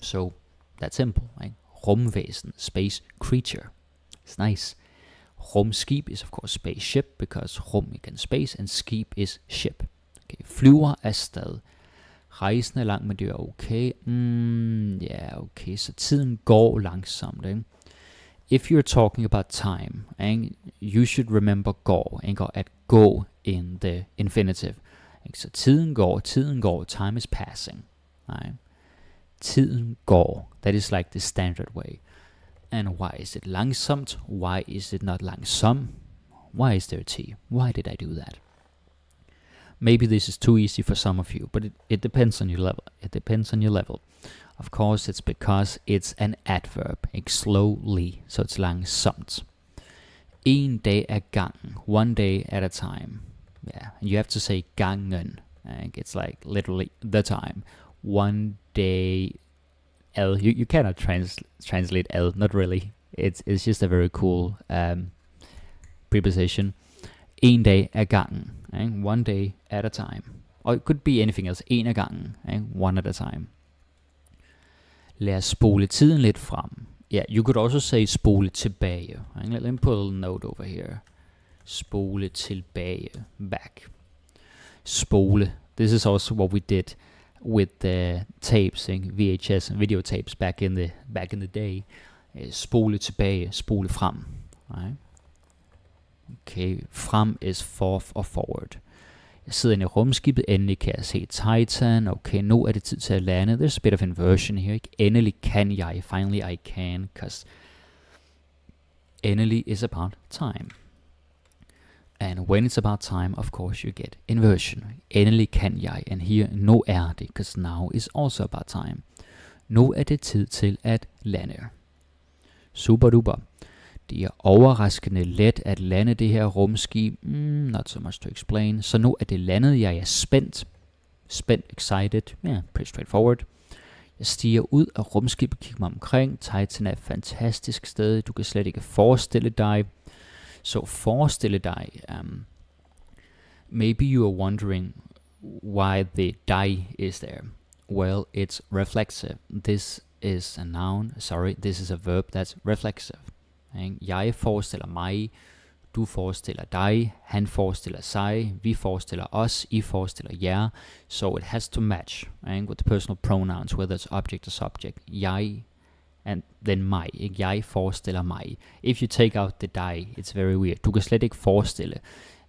So, that's simple, right? Rumvæsen, space, creature. It's nice. Rumskib is of course spaceship because rum again space and skib is ship. Okay, flyver afsted. Rejsen er lang, men det er okay. Yeah, okay, så tiden går langsomt, ikke? If you're talking about time, you should remember går, at gå in the infinitive. Så tiden går, time is passing. Right? Tiden går, that is like the standard way. And why is it langsomt? Why is it not langsom? Why is there T? Why did I do that? Maybe this is too easy for some of you, but it depends on your level. It depends on your level. Of course, it's because it's an adverb, slowly, so it's langsomt. En dag ad gangen, one day at a time. Yeah, and you have to say gangen. It's like literally the time. One day, L. You cannot translate L, not really. It's just a very cool preposition. En dag ad gangen, one day at a time. Or it could be anything else. En ad gangen, one at a time. Lad os spole tiden lidt frem. Yeah, you could also say spole tilbage. Let me put a little note over here. Spole tilbage, back. Spole. This is also what we did with the tapes, VHS and videotapes back in the day. Spole tilbage, spole frem. Right? Okay, frem is forth or forward. Jeg sidder inde i rumskibet, endelig kan jeg se Titan. Okay, nu er det tid til at lande. There's a bit of inversion here. Ikke? Endelig kan jeg. Finally I can, because endelig is about time. And when it's about time, of course you get inversion. Endelig kan jeg. And here, nu er det, because now is also about time. Nu er det tid til at lande. Super duper. Det er overraskende let at lande det her rumskib. Not so much to explain. Så nu er det landet. Jeg er spændt. Spændt, excited. Yeah, pretty straightforward. Jeg stiger ud af rumskibet, kigger mig omkring. Titan er et fantastisk sted. Du kan slet ikke forestille dig. Så forestille dig. Maybe you are wondering why the die is there. Well, it's reflexive. This is a noun. Sorry, this is a verb that's reflexive. Jeg forestiller mig, du forestiller dig, han forestiller sig, vi forestiller os, I forestiller jer. So it has to match with the personal pronouns, whether it's object or subject. Jeg and then mig. Jeg forestiller mig. If you take out the die, it's very weird. Du kan slet ikke forestille.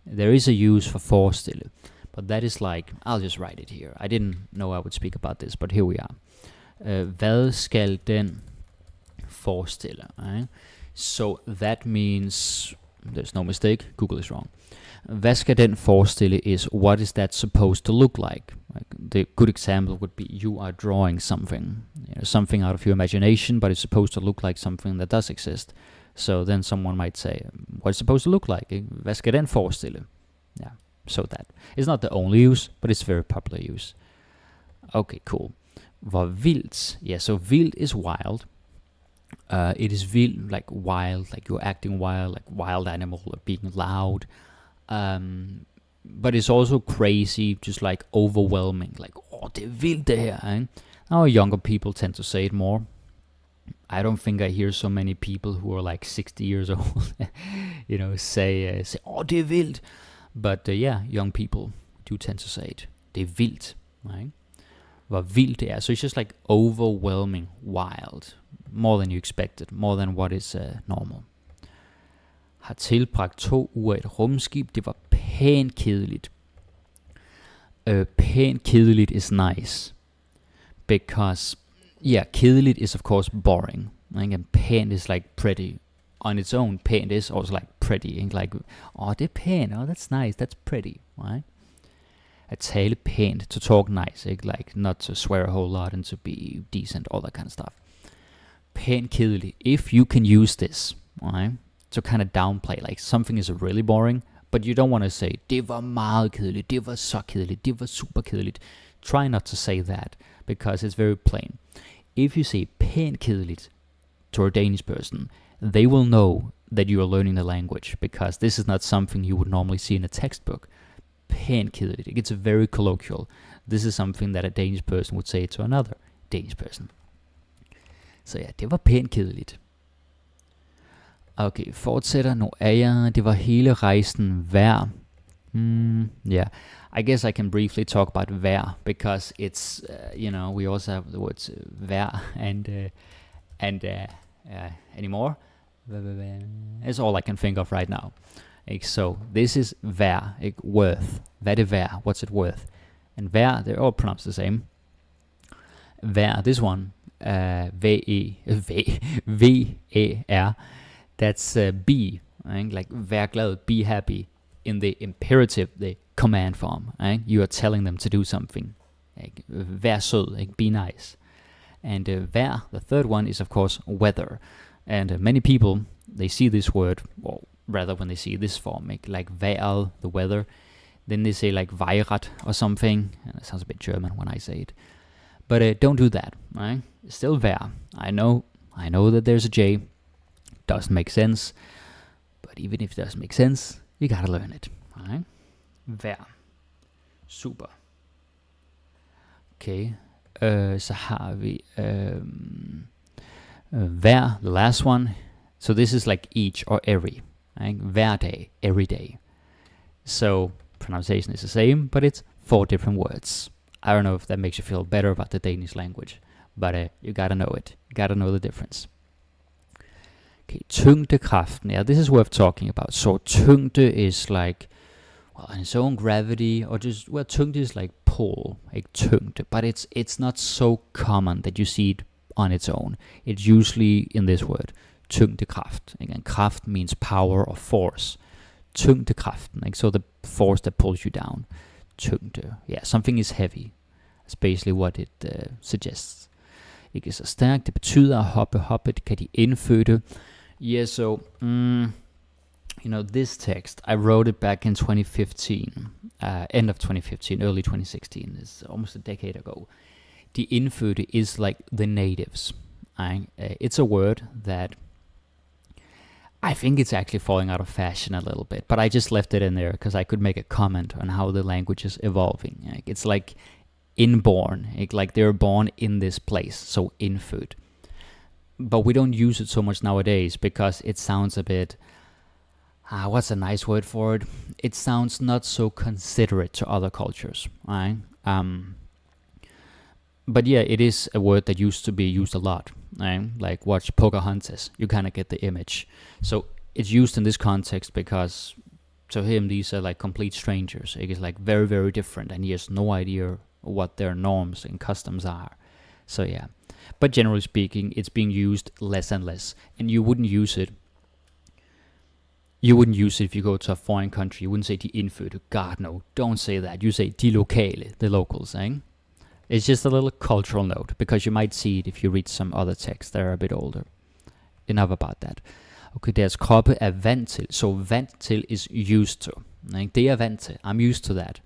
There is a use for forestille. But that is like, I'll just write it here. I didn't know I would speak about this, but here we are. Hvad skal den forestille? So that means, there's no mistake, Google is wrong. Hvad skal den forestille is, what is that supposed to look like? The good example would be, you are drawing something. Something out of your imagination, but it's supposed to look like something that does exist. So then someone might say, what's it supposed to look like? Hvad skal den forestille? Yeah, so that. It's not the only use, but it's very popular use. Okay, cool. Hvor vildt? Yeah, so vildt is wild. It is vild, like wild, like you're acting wild, like wild animal, or being loud. But it's also crazy, just like overwhelming, like, det er vildt det her. Now younger people tend to say it more. I don't think I hear so many people who are like 60 years old, say, det er vildt. But yeah, young people do tend to say it. Det er vildt, right? Hvor vildt det er. So it's just like overwhelming, wild. More than you expected. More than what is normal. Har tilbragt 2 uger i et rumskib. Det var pænt kedeligt. Pænt kedeligt is nice. Because, yeah, kedeligt is of course boring. And pænt is like pretty. On its own, pænt is also like pretty. Like, det er pænt. That's nice. That's pretty. Right? At tale pænt. To talk nice. Like, not to swear a whole lot and to be decent. All that kind of stuff. Pænt kedeligt. If you can use this, right, to kind of downplay, like something is really boring, but you don't want to say, det var meget kedeligt, det var så kedeligt, det var super kedeligt. Try not to say that, because it's very plain. If you say pænt kedeligt to a Danish person, they will know that you are learning the language, because this is not something you would normally see in a textbook. Pænt kedeligt. It's very colloquial. This is something that a Danish person would say to another Danish person. Så ja, det var pænt kedeligt. Okay, fortsætter. Nu er jeg. Det var hele rejsen værd. Yeah, I guess I can briefly talk about værd, because it's, we also have the words værd and anymore. It's all I can think of right now. So this is værd, worth. Hvad er værd? What's it worth? And værd, they're all pronounced the same. Værd, this one. V-E-R. That's be, like vær glad, be happy. In the imperative, the command form, you are telling them to do something. Vær sød, be nice. And vær, the third one, is of course weather. And many people, they see this word, or rather when they see this form, like vejret, the weather, then they say like vejret or something. And it sounds a bit German when I say it. But don't do that, right? Still vær. I know that there's a J. Doesn't make sense. But even if it doesn't make sense, you gotta learn it, right? Vær. Super. Okay. Så har vi Hver, the last one. So this is like each or every. Right? Hver dag, every day. So pronunciation is the same, but it's 4 different words. I don't know if that makes you feel better about the Danish language, but you gotta know it. You gotta know the difference. Okay, tyngdekraften. Yeah, this is worth talking about. So tyngde is like, well, its own gravity, or just, well, tyngde is like pull, like tyngde, but it's not so common that you see it on its own. It's usually in this word, tyngdekraft. Again, kraft means power or force. Tyngdekraften, like, so the force that pulls you down. Tyngde, yeah, something is heavy. That's basically what it suggests. Ikke så stærkt, det betyder at hoppe, det kan de indfødte. Yeah, so, this text, I wrote it back in 2015, end of 2015, early 2016, it's almost a decade ago. De indfødte is like the natives. It's a word that I think it's actually falling out of fashion a little bit, but I just left it in there because I could make a comment on how the language is evolving. It's like inborn, like they're born in this place, so infødt. But we don't use it so much nowadays because it sounds a bit, what's a nice word for it? It sounds not so considerate to other cultures, right? But yeah, it is a word that used to be used a lot. Right? Like watch Pocahontas, you kind of get the image. So it's used in this context because to him these are like complete strangers. It is like very, very different, and he has no idea what their norms and customs are. So yeah, but generally speaking, it's being used less and less, and you wouldn't use it. You wouldn't use it if you go to a foreign country. You wouldn't say de indfødte. God no, don't say that. You say de lokale, the locals. It's just a little cultural note, because you might see it if you read some other texts that are a bit older. Enough about that. Okay, deres kroppe er vant til. So vant til is used to. Det er vant til. I'm used to that.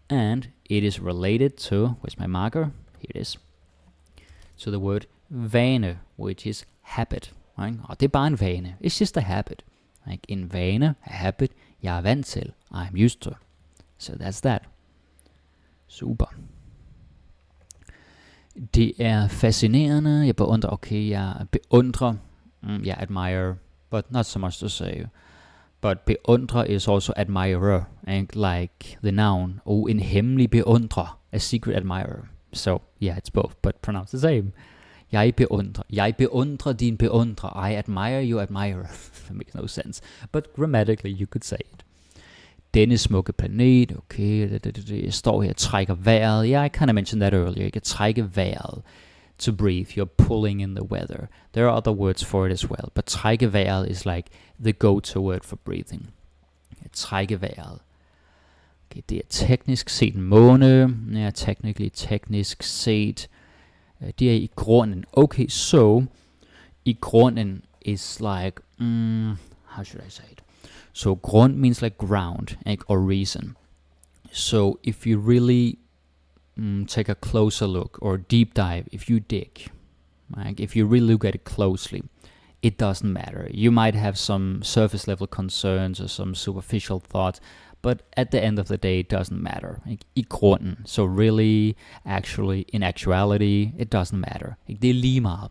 And it is related to, where's my marker? Here it is. So the word vane, which is habit. Og det er bare en vane. It's just a habit. En vane, a habit, jeg er vant til. I'm used to. So that's that. Super. Det er fascinerende. Jeg beundrer. Okay, jeg beundrer. Jeg admire, but not so much to say. But beundrer is also admirer, like the noun. En hemmelig beundrer, a secret admirer. So yeah, it's both, but pronounced the same. Jeg beundrer. Jeg beundrer din beundrer. I admire your admirer. That makes no sense. But grammatically, you could say it. Denne smukke planet, okay, jeg står her og trækker vejret. Yeah, I kind of mentioned that earlier. Jeg kan trække vejret. To breathe, you're pulling in the weather. There are other words for it as well, but trække vejret is like the go-to word for breathing. Trække vejret. Okay, det er teknisk set en måne. Ja, teknisk set. Det er i grunden. Okay, so i grunden is like, how should I say it? So grund means like ground, or reason. So if you really take a closer look, or deep dive, if you dig, if you really look at it closely, it doesn't matter. You might have some surface level concerns or some superficial thoughts, but at the end of the day, it doesn't matter. I grunden. So really, actually, in actuality, it doesn't matter. Det er lige meget.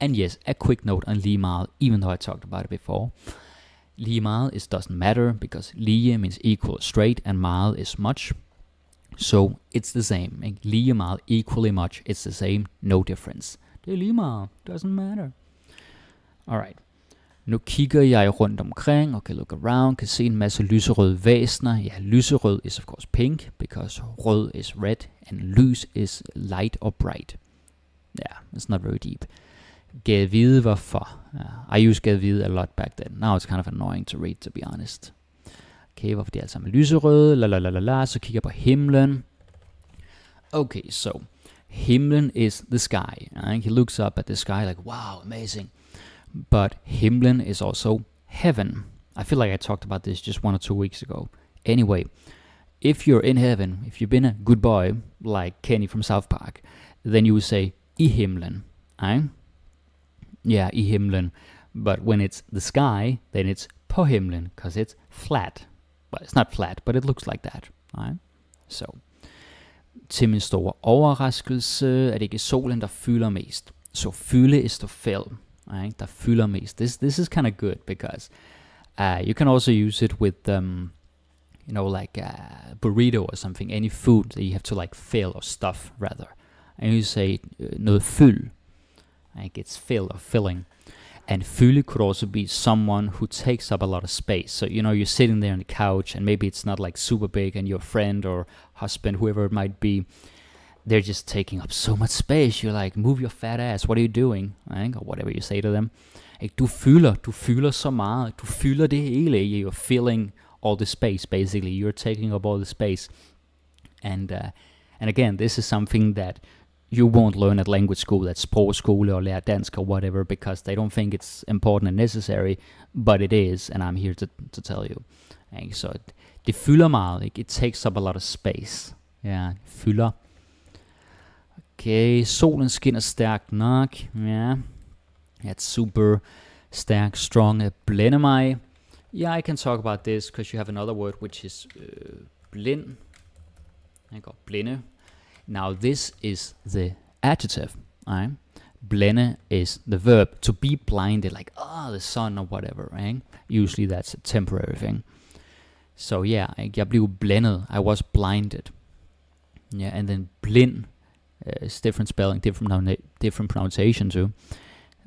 And yes, a quick note on lige meget, even though I talked about it before. Lige meget is doesn't matter, because lige means equal, straight, and meget is much. So it's the same. Lige meget, equally much, it's the same, no difference. Det er lige meget, doesn't matter. Alright. Nu kigger jeg rundt omkring, okay, look around, kan se en masse lyserøde væsner. Ja, lyserød is of course pink, because rød is red, and lys is light or bright. Yeah, it's not very deep. Gad vide hvorfor. I used gad vide a lot back then. Now it's kind of annoying to read, to be honest. Okay, hvorfor de er alle sammen lyserøde, så kigger jeg på himlen. Okay, so himlen is the sky. He looks up at the sky like, wow, amazing. But himlen is also heaven. I feel like I talked about this just 1 or 2 weeks ago. Anyway, if you're in heaven, if you've been a good boy, like Kenny from South Park, then you would say, I himlen. Yeah, I himlen. But when it's the sky, then it's på himlen, because it's flat. Well, it's not flat, but it looks like that. So, til min store overraskelse er det ikke solen, der fylder mest. Så fylde is to fill. Right? Der fylder mest. This is kind of good because you can also use it with like a burrito or something, any food that you have to like fill or stuff rather. And you say noget fyld, like it's fill or filling. And fylde could also be someone who takes up a lot of space. So, you're sitting there on the couch and maybe it's not like super big and your friend or husband, whoever it might be, they're just taking up so much space. You're like, move your fat ass, what are you doing? Right? Or whatever you say to them. Like, du fylder så meget, du fylder det hele. You're filling all the space, basically. You're taking up all the space. And again, this is something that you won't learn at language school, at sprogskole or lære dansk or whatever, because they don't think it's important and necessary, but it is, and I'm here to tell you. Okay, so det fylder meget, it takes up a lot of space. Ja, fylder. Okay, solen skinner stærkt nok. Ja, it's super stærk, strong, blænde mig. Yeah, I can talk about this because you have another word which is blind. I got blinde. Now this is the adjective. Right? Blinde is the verb. To be blinded, like the sun or whatever. Right? Usually that's a temporary thing. So yeah, jeg blev blændet. I was blinded. Yeah, and then blind is different spelling, different pronunciation too.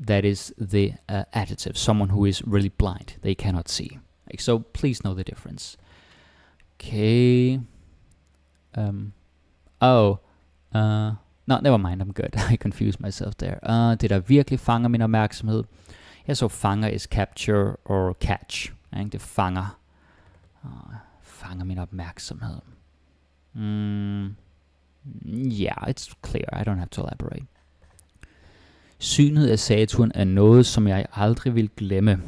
That is the adjective. Someone who is really blind. They cannot see. Like, so please know the difference. Okay. No, never mind, I'm good. I confused myself there. Det der virkelig fanger min opmærksomhed. Ja, så fanger is capture or catch. Ikke? Det fanger min opmærksomhed. Yeah, it's clear. I don't have to elaborate. Synet af Saturn er noget, som jeg aldrig vil glemme.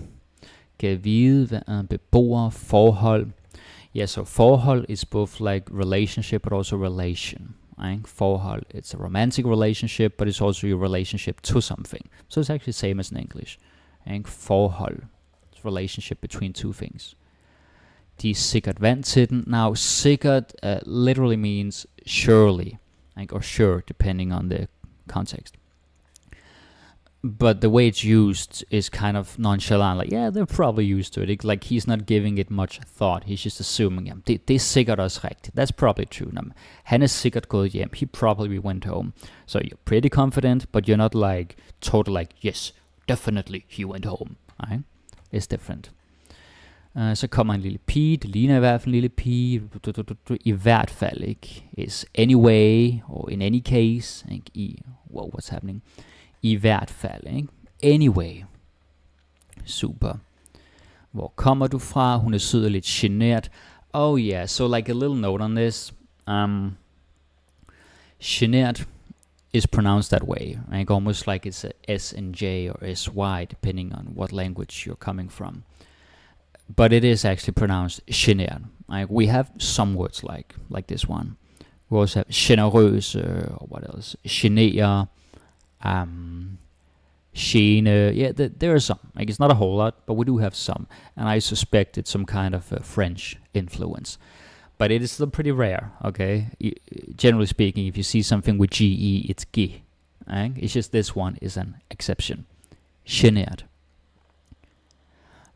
Kan vide, hvad er beboer, forhold. Yeah, so forhold is both like relationship but also relation. Right? Forhold, it's a romantic relationship, but it's also your relationship to something. So it's actually the same as in English. Right? Forhold, it's a relationship between two things. De er sikkert vant til den. Now, sikkert literally means surely, like, or sure, depending on the context. But the way it's used is kind of nonchalant, like, yeah, they're probably used to it. Like, he's not giving it much thought. He's just assuming, det er sikkert også rigtigt. That's probably true. Han er sikkert gået hjem. He probably went home. So you're pretty confident, but you're not like, total like, yes, definitely he went home. Right? It's different. Så kommer en lille pige. Det ligner i hvert fald en lille pige. I hvert fald, ikke? Is anyway, or in any case. Ikke? Whoa, what's happening? I hvert fald, ikke? Anyway. Super. Hvor kommer du fra? Hun er sød og lidt genert. Oh yeah, so like a little note on this. Genert is pronounced that way. Like almost like it's a S and J or SY, depending on what language you're coming from. But it is actually pronounced genert. Like we have some words like this one. We also have generøs, or what else? Genere. Gene, yeah, there are some. Like it's not a whole lot, but we do have some, and I suspect it's some kind of French influence. But it is still pretty rare. Okay, generally speaking, if you see something with GE, it's G. Right? It's just this one is an exception. Genert.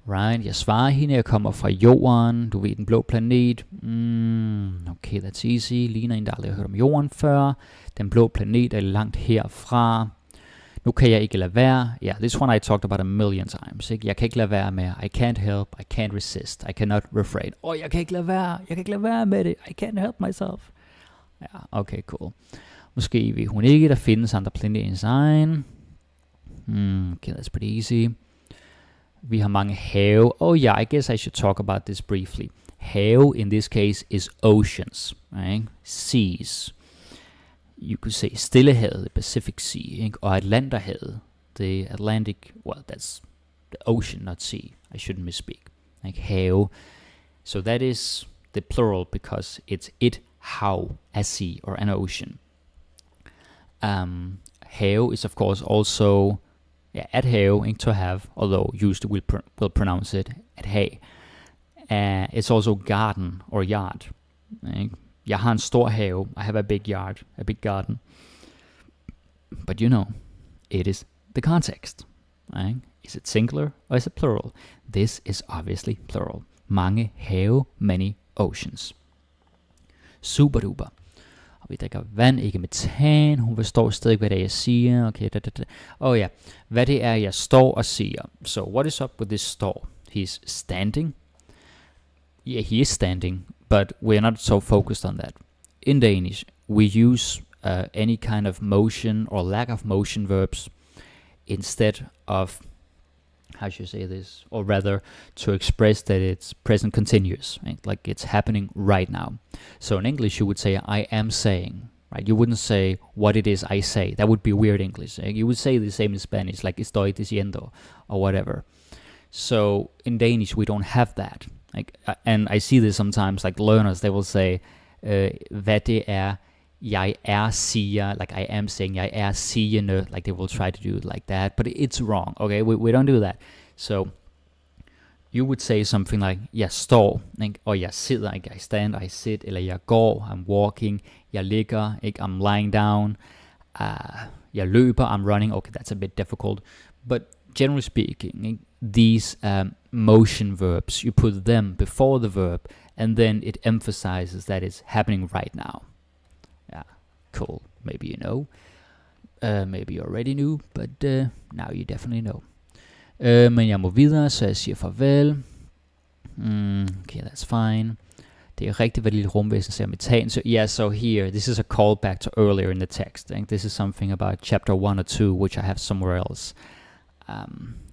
Right? Jeg svarer hende, jeg kommer fra jorden. Du ved, den blå planet. Okay, that's easy. Ligner en, der aldrig har hørt om jorden før. Den blå planet er langt herfra. Nu kan jeg ikke lade være. Yeah, this one I talked about a million times. Ikke? Jeg kan ikke lade være med. I can't help. I can't resist. I cannot refrain. Jeg kan ikke lade være. Jeg kan ikke lade være med det. I can't help myself. Ja, okay, cool. Måske ved hun ikke, der findes andre planeter end egen. Okay, that's pretty easy. Vi har mange have. Oh yeah, I guess I should talk about this briefly. Have in this case is oceans, right? Seas. You could say Stillehavet, the Pacific Sea, ikke? Og Atlanterhavet, the Atlantic, well, that's the ocean, not sea. I shouldn't misspeak. Like have. So that is the plural because it's it, how, a sea or an ocean. Have is of course also at have, to have, although usually we'll pronounce it at hay. It's also garden or yard. Ikke? Jeg har en stor have. I have a big yard, a big garden. But you know, it is the context. Right? Is it singular or is it plural? This is obviously plural. Mange have, many oceans. Super duper. Og vi drikker vand, ikke metan. Hun forstår stadig, hvad det er, jeg siger. Okay, ja. Hvad det er, jeg står og siger. So, what is up with this står? He's standing. Yeah, he is standing, but we're not so focused on that. In Danish, we use any kind of motion or lack of motion verbs instead of, how should you say this, or rather to express that it's present continuous, right? Like it's happening right now. So in English you would say I am saying, right? You wouldn't say what it is I say. That would be weird English. You would say the same in Spanish, like estoy diciendo or whatever. So in Danish we don't have that. Like, and I see this sometimes, like learners, they will say hvad det er jeg er siger, like I am saying jeg er sigende, like they will try to do it like that, but it's wrong. Okay, we don't do that. So you would say something like jeg står, ikke? Og jeg sidder, ikke? I stand, I sit, eller jeg går, I'm walking, jeg ligger, ikke? I'm lying down, jeg løber, I'm running. Okay, that's a bit difficult, but generally speaking, ikke? These motion verbs, you put them before the verb, and then it emphasizes that it's happening right now. Yeah, cool. Maybe you know. Maybe you already knew, but now you definitely know. Men jeg må videre, så jeg siger farvel. Okay, that's fine. Det er rigtigt, hvad det lille rumvæsen siger metan. So yeah, so here, this is a callback to earlier in the text. I think this is something about chapter 1 or 2, which I have somewhere else.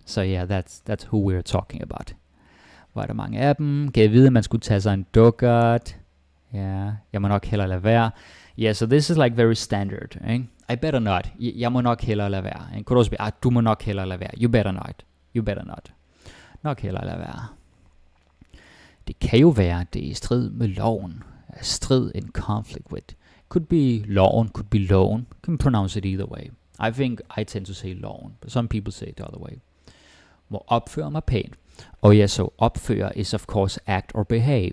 So yeah, that's who we're talking about. Var der mange af dem? Kan jeg vide, at man skulle tage sig en dukkert? Ja, jeg må nok hellere lade være. Yeah, so this is like very standard. Ikke? I better not. Jeg må nok hellere lade være. Ikke? Kunne også blive, du må nok hellere lade være. You better not. You better not. Nok hellere lade være. Det kan jo være, at det er i strid med loven. Strid in conflict with. Could be loven, could be loven. Can pronounce it either way. I think I tend to say loven, but some people say it the other way. Må opføre mig pænt. Oh yeah, so opføre is of course act or behave.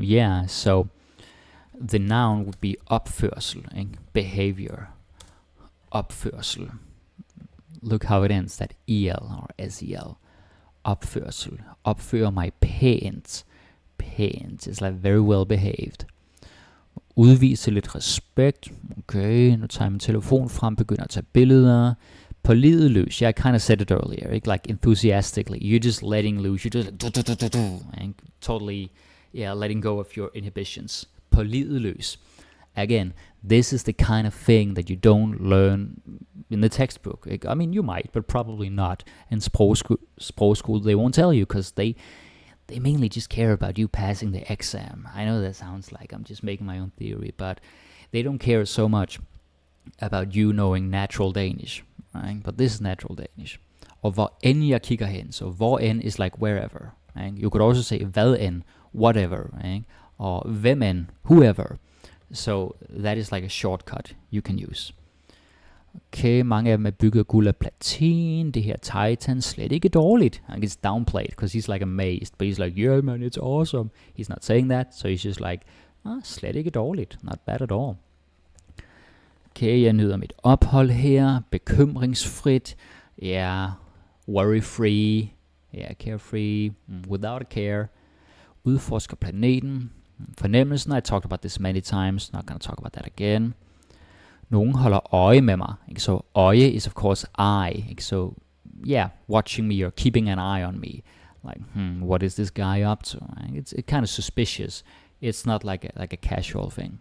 Yeah, so the noun would be opførsel, ikke? Behavior. Opførsel. Look how it ends, that el or sel. Opførsel. Opføre mig pænt. Pænt is like very well behaved. Udvise lidt respekt. Okay, nu tager jeg min telefon frem, begynder at tage billeder. På livet løs. Yeah, I kind of said it earlier. Like enthusiastically. You're just letting loose. You're just like, totally, yeah, letting go of your inhibitions. På livet løs. Again, this is the kind of thing that you don't learn in the textbook. I mean, you might, but probably not. In school, they won't tell you because they mainly just care about you passing the exam. I know that sounds like I'm just making my own theory, but they don't care so much about you knowing natural Danish. Right? But this is natural Danish. Og hvor end jeg kigger hen, so hvor end is like wherever. Right? You could also say hvad end, whatever. Right? Or hvem end, whoever. So that is like a shortcut you can use. Okay, mange af dem er bygget af guld og platin. Det her Titan slet ikke dårligt. Like it's downplayed because he's like amazed, but he's like, yeah man, it's awesome. He's not saying that, so he's just like, slet ikke dårligt. Not bad at all. Okay, jeg nyder mit ophold her. Bekymringsfrit. Yeah, worry-free. Yeah, carefree. Without a care. Udforsker planeten. Fornemmelsen. I talked about this many times. Not gonna talk about that again. Nogen holder øje med mig. So øje is of course eye. So yeah, watching me or keeping an eye on me. Like, what is this guy up to? It's kind of suspicious. It's not like a casual thing.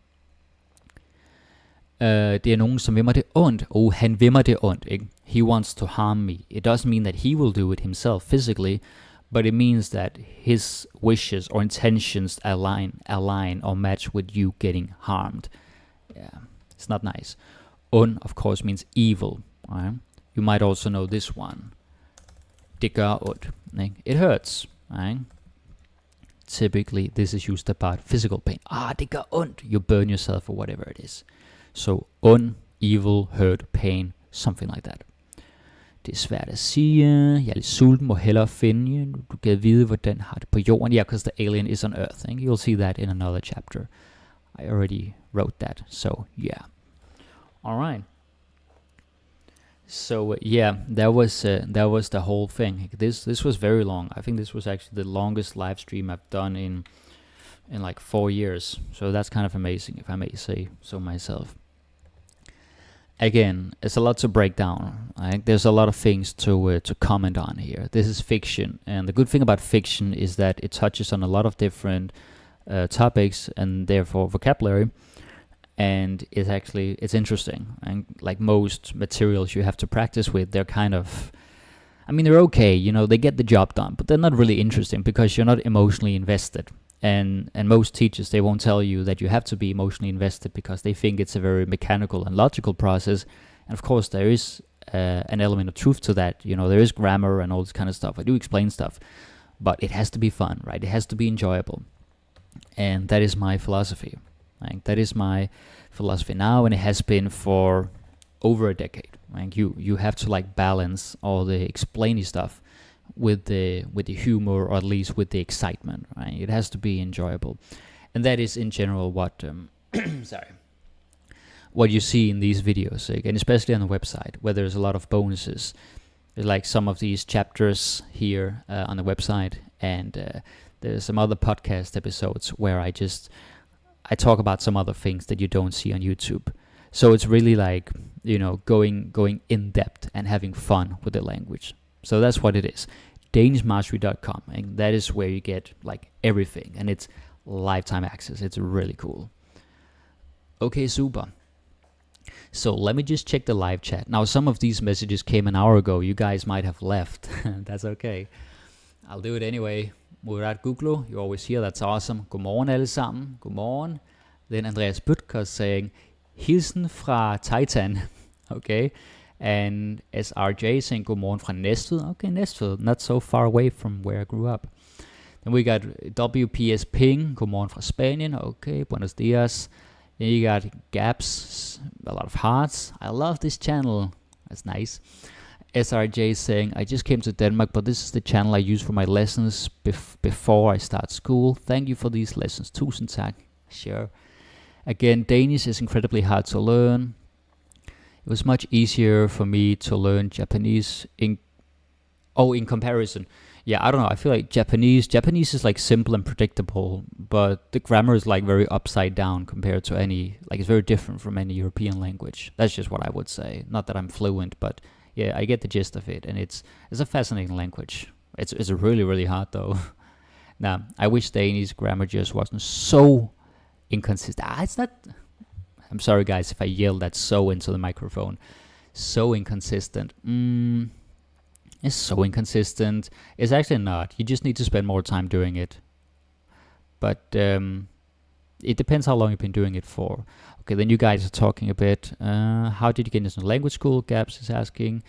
Det er nogen, som vil mig det ondt. Han vil mig det ondt. Ikke? He wants to harm me. It doesn't mean that he will do it himself physically, but it means that his wishes or intentions align or match with you getting harmed. Yeah, it's not nice. Ond, of course, means evil. Right? You might also know this one. Det gør ondt. Ikke? It hurts. Right? Typically, this is used about physical pain. Det gør ondt. You burn yourself or whatever it is. So, ond, evil, hurt, pain, something like that. Det er svært at sige. Jeg er lidt sulten, må hellere finde. Du kan vide, hvordan har det på jorden. Yeah, because the alien is on Earth. You'll see that in another chapter. I already wrote that, so yeah. Alright. So yeah, that was the whole thing. This was very long. I think this was actually the longest live stream I've done in like 4 years. So that's kind of amazing, if I may say so myself. Again, it's a lot to break down. Right? There's a lot of things to comment on here. This is fiction, and the good thing about fiction is that it touches on a lot of different topics and therefore vocabulary. And it's interesting. And like most materials you have to practice with, they're kind of, I mean, they're okay. They get the job done, but they're not really interesting because you're not emotionally invested. And most teachers, they won't tell you that you have to be emotionally invested because they think it's a very mechanical and logical process. And of course, there is an element of truth to that. There is grammar and all this kind of stuff. I do explain stuff, but it has to be fun, right? It has to be enjoyable. And that is my philosophy. Like, that is my philosophy now, and it has been for over a decade. Like, you have to like balance all the explainy stuff with the humor, or at least with the excitement. Right? It has to be enjoyable, and that is in general what what you see in these videos, and especially on the website where there's a lot of bonuses. There's like some of these chapters here on the website, and there's some other podcast episodes where I talk about some other things that you don't see on YouTube. So it's really like, going in depth and having fun with the language. So that's what it is. DanishMastery.com, and that is where you get like everything, and it's lifetime access. It's really cool. Okay, super. So let me just check the live chat. Now, some of these messages came an hour ago. You guys might have left. That's okay. I'll do it anyway. Murat Guglo, you're always here. That's awesome. Godmorgen alle sammen. Godmorgen. Then Andreas Butker saying, hilsen fra Titan. Okay. And SRJ saying, godmorgen fra Næstved. Okay, Næstved. Not so far away from where I grew up. Then we got WPS Ping. Godmorgen fra Spanien. Okay, buenos dias. Then you got Gaps. A lot of hearts. I love this channel. That's nice. SRJ saying, I just came to Denmark, but this is the channel I use for my lessons before I start school. Thank you for these lessons. Tusind tak. Sure. Again, Danish is incredibly hard to learn. It was much easier for me to learn Japanese in comparison. Yeah, I don't know. I feel like Japanese is like simple and predictable, but the grammar is like very upside down compared to it's very different from any European language. That's just what I would say. Not that I'm fluent, but yeah, I get the gist of it, and it's a fascinating language. It's really, really hard though. Now, I wish Danish grammar just wasn't so inconsistent. It's not. I'm sorry, guys, if I yell that so into the microphone. So inconsistent. It's so inconsistent. It's actually not. You just need to spend more time doing it. But it depends how long you've been doing it for. Okay, then you guys are talking a bit. How did you get into language school? Gaps is asking.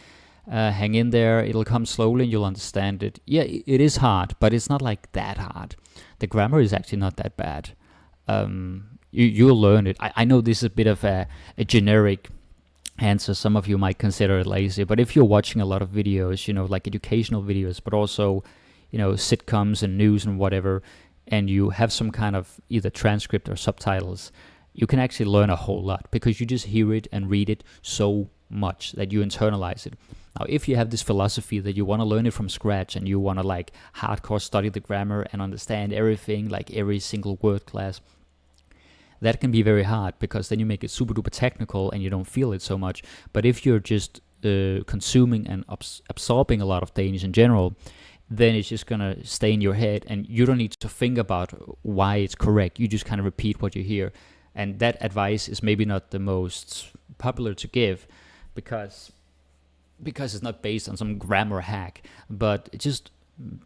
Hang in there. It'll come slowly and you'll understand it. Yeah, it is hard, but it's not like that hard. The grammar is actually not that bad. You'll learn it. I know this is a bit of a generic answer. Some of you might consider it lazy, but if you're watching a lot of videos, like educational videos, but also, sitcoms and news and whatever, and you have some kind of either transcript or subtitles, you can actually learn a whole lot because you just hear it and read it so much that you internalize it. Now, if you have this philosophy that you want to learn it from scratch and you want to like hardcore study the grammar and understand everything, like every single word class, that can be very hard because then you make it super duper technical and you don't feel it so much. But if you're just consuming and absorbing a lot of Danish in general, then it's just going to stay in your head and you don't need to think about why it's correct. You just kind of repeat what you hear. And that advice is maybe not the most popular to give because it's not based on some grammar hack, but just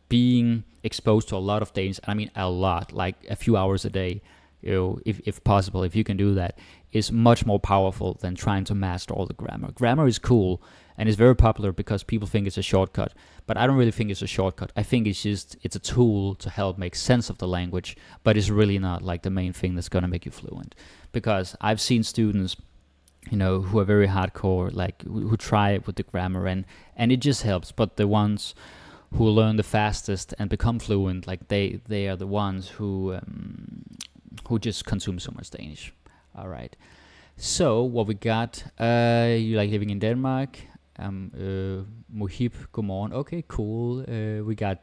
being exposed to a lot of Danish, I mean a lot, like a few hours a day, if possible, if you can do that, is much more powerful than trying to master all the grammar. Grammar is cool and it's very popular because people think it's a shortcut, but I don't really think it's a shortcut. I think it's a tool to help make sense of the language, but it's really not like the main thing that's going to make you fluent. Because I've seen students, who are very hardcore, like who try it with the grammar and it just helps, but the ones who learn the fastest and become fluent, like they are the ones who just consume so much Danish. All right. So what we got, you like living in Denmark? Mohib, godmorgen. Okay, cool. We got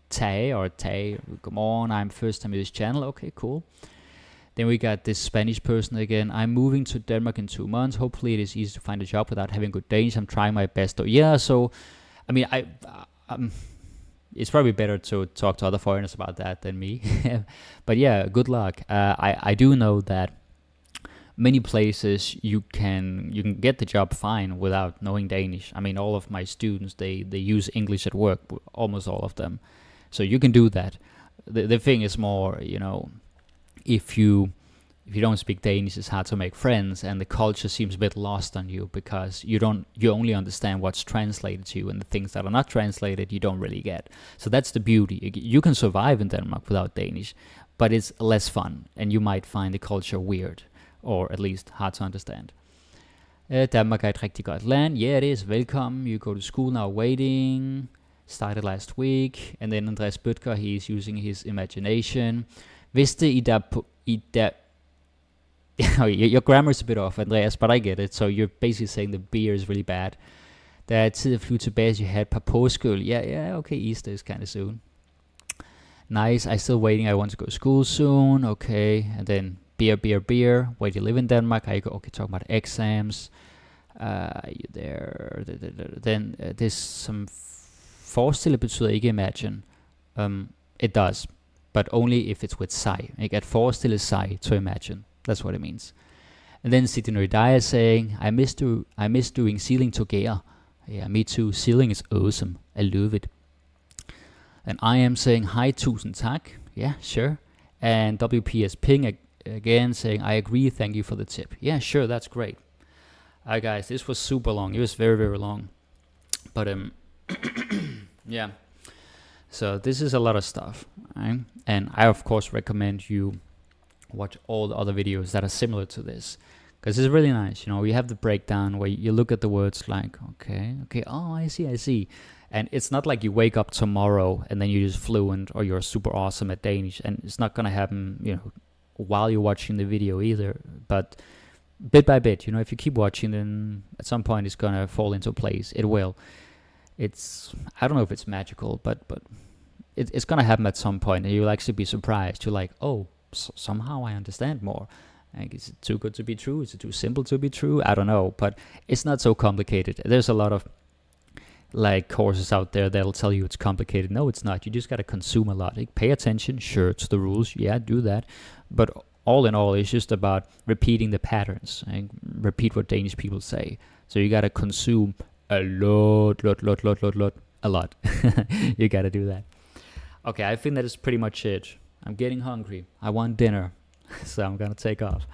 Tay or Tay, godmorgen. I'm first time in this channel. Okay, cool. Then we got this Spanish person again. I'm moving to Denmark in 2 months. Hopefully it is easy to find a job without having good Danish. I'm trying my best. Yeah, so, I mean, it's probably better to talk to other foreigners about that than me. But yeah, good luck. I do know that many places you can get the job fine without knowing Danish. I mean, all of my students, they use English at work, almost all of them. So you can do that. The thing is more, if you don't speak Danish, it's hard to make friends, and the culture seems a bit lost on you because you only understand what's translated to you, and the things that are not translated you don't really get. So that's the beauty. You can survive in Denmark without Danish, but it's less fun, and you might find the culture weird, or at least hard to understand. Danmark er et rigtig godt land. Yeah, it is. Velkommen. You go to school now, waiting. Started last week. And then Andreas Bøtger, he's using his imagination. Vidste I der your grammar's a bit off, Andreas, but I get it. So you're basically saying the beer is really bad. Der er tid at flyve tilbage, as you had par påskeøl. Yeah, okay, Easter is kind of soon. Nice, I still waiting. I want to go to school soon. Okay, and then beer. Where do you live in Denmark? I go, okay, talking about exams. You there. Then there's some forestille betyder ikke imagine. It does, but only if it's with sig. Ikke? At forestille sig to imagine. That's what it means. And then Sitinoridia is saying, I miss doing sealing together. Yeah, me too. Sealing is awesome. I love it. And I am saying, hi, tusind tak. Yeah, sure. And WPS Ping again saying, I agree, thank you for the tip. Yeah, sure, that's great. Alright guys, this was super long. It was very, very long. But yeah. So this is a lot of stuff. Right? And I of course recommend you watch all the other videos that are similar to this. Because it's really nice, you have the breakdown where you look at the words like, okay, oh, I see. And it's not like you wake up tomorrow and then you're just fluent or you're super awesome at Danish. And it's not going to happen, while you're watching the video either. But bit by bit, if you keep watching, then at some point it's going to fall into place. It will. I don't know if it's magical, but it's going to happen at some point. And you'll actually be surprised. You're like, oh, somehow I understand more. Like, is it too good to be true? Is it too simple to be true? I don't know, but it's not so complicated. There's a lot of courses out there that'll tell you it's complicated. No, it's not. You just got to consume a lot. Pay attention, sure, to the rules. Yeah, do that. But all in all, it's just about repeating the patterns and repeat what Danish people say. So you got to consume a lot. A lot. You got to do that. Okay, I think that is pretty much it. I'm getting hungry. I want dinner. So I'm gonna take off.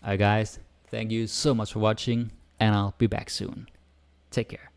Alright guys, thank you so much for watching, and I'll be back soon. Take care.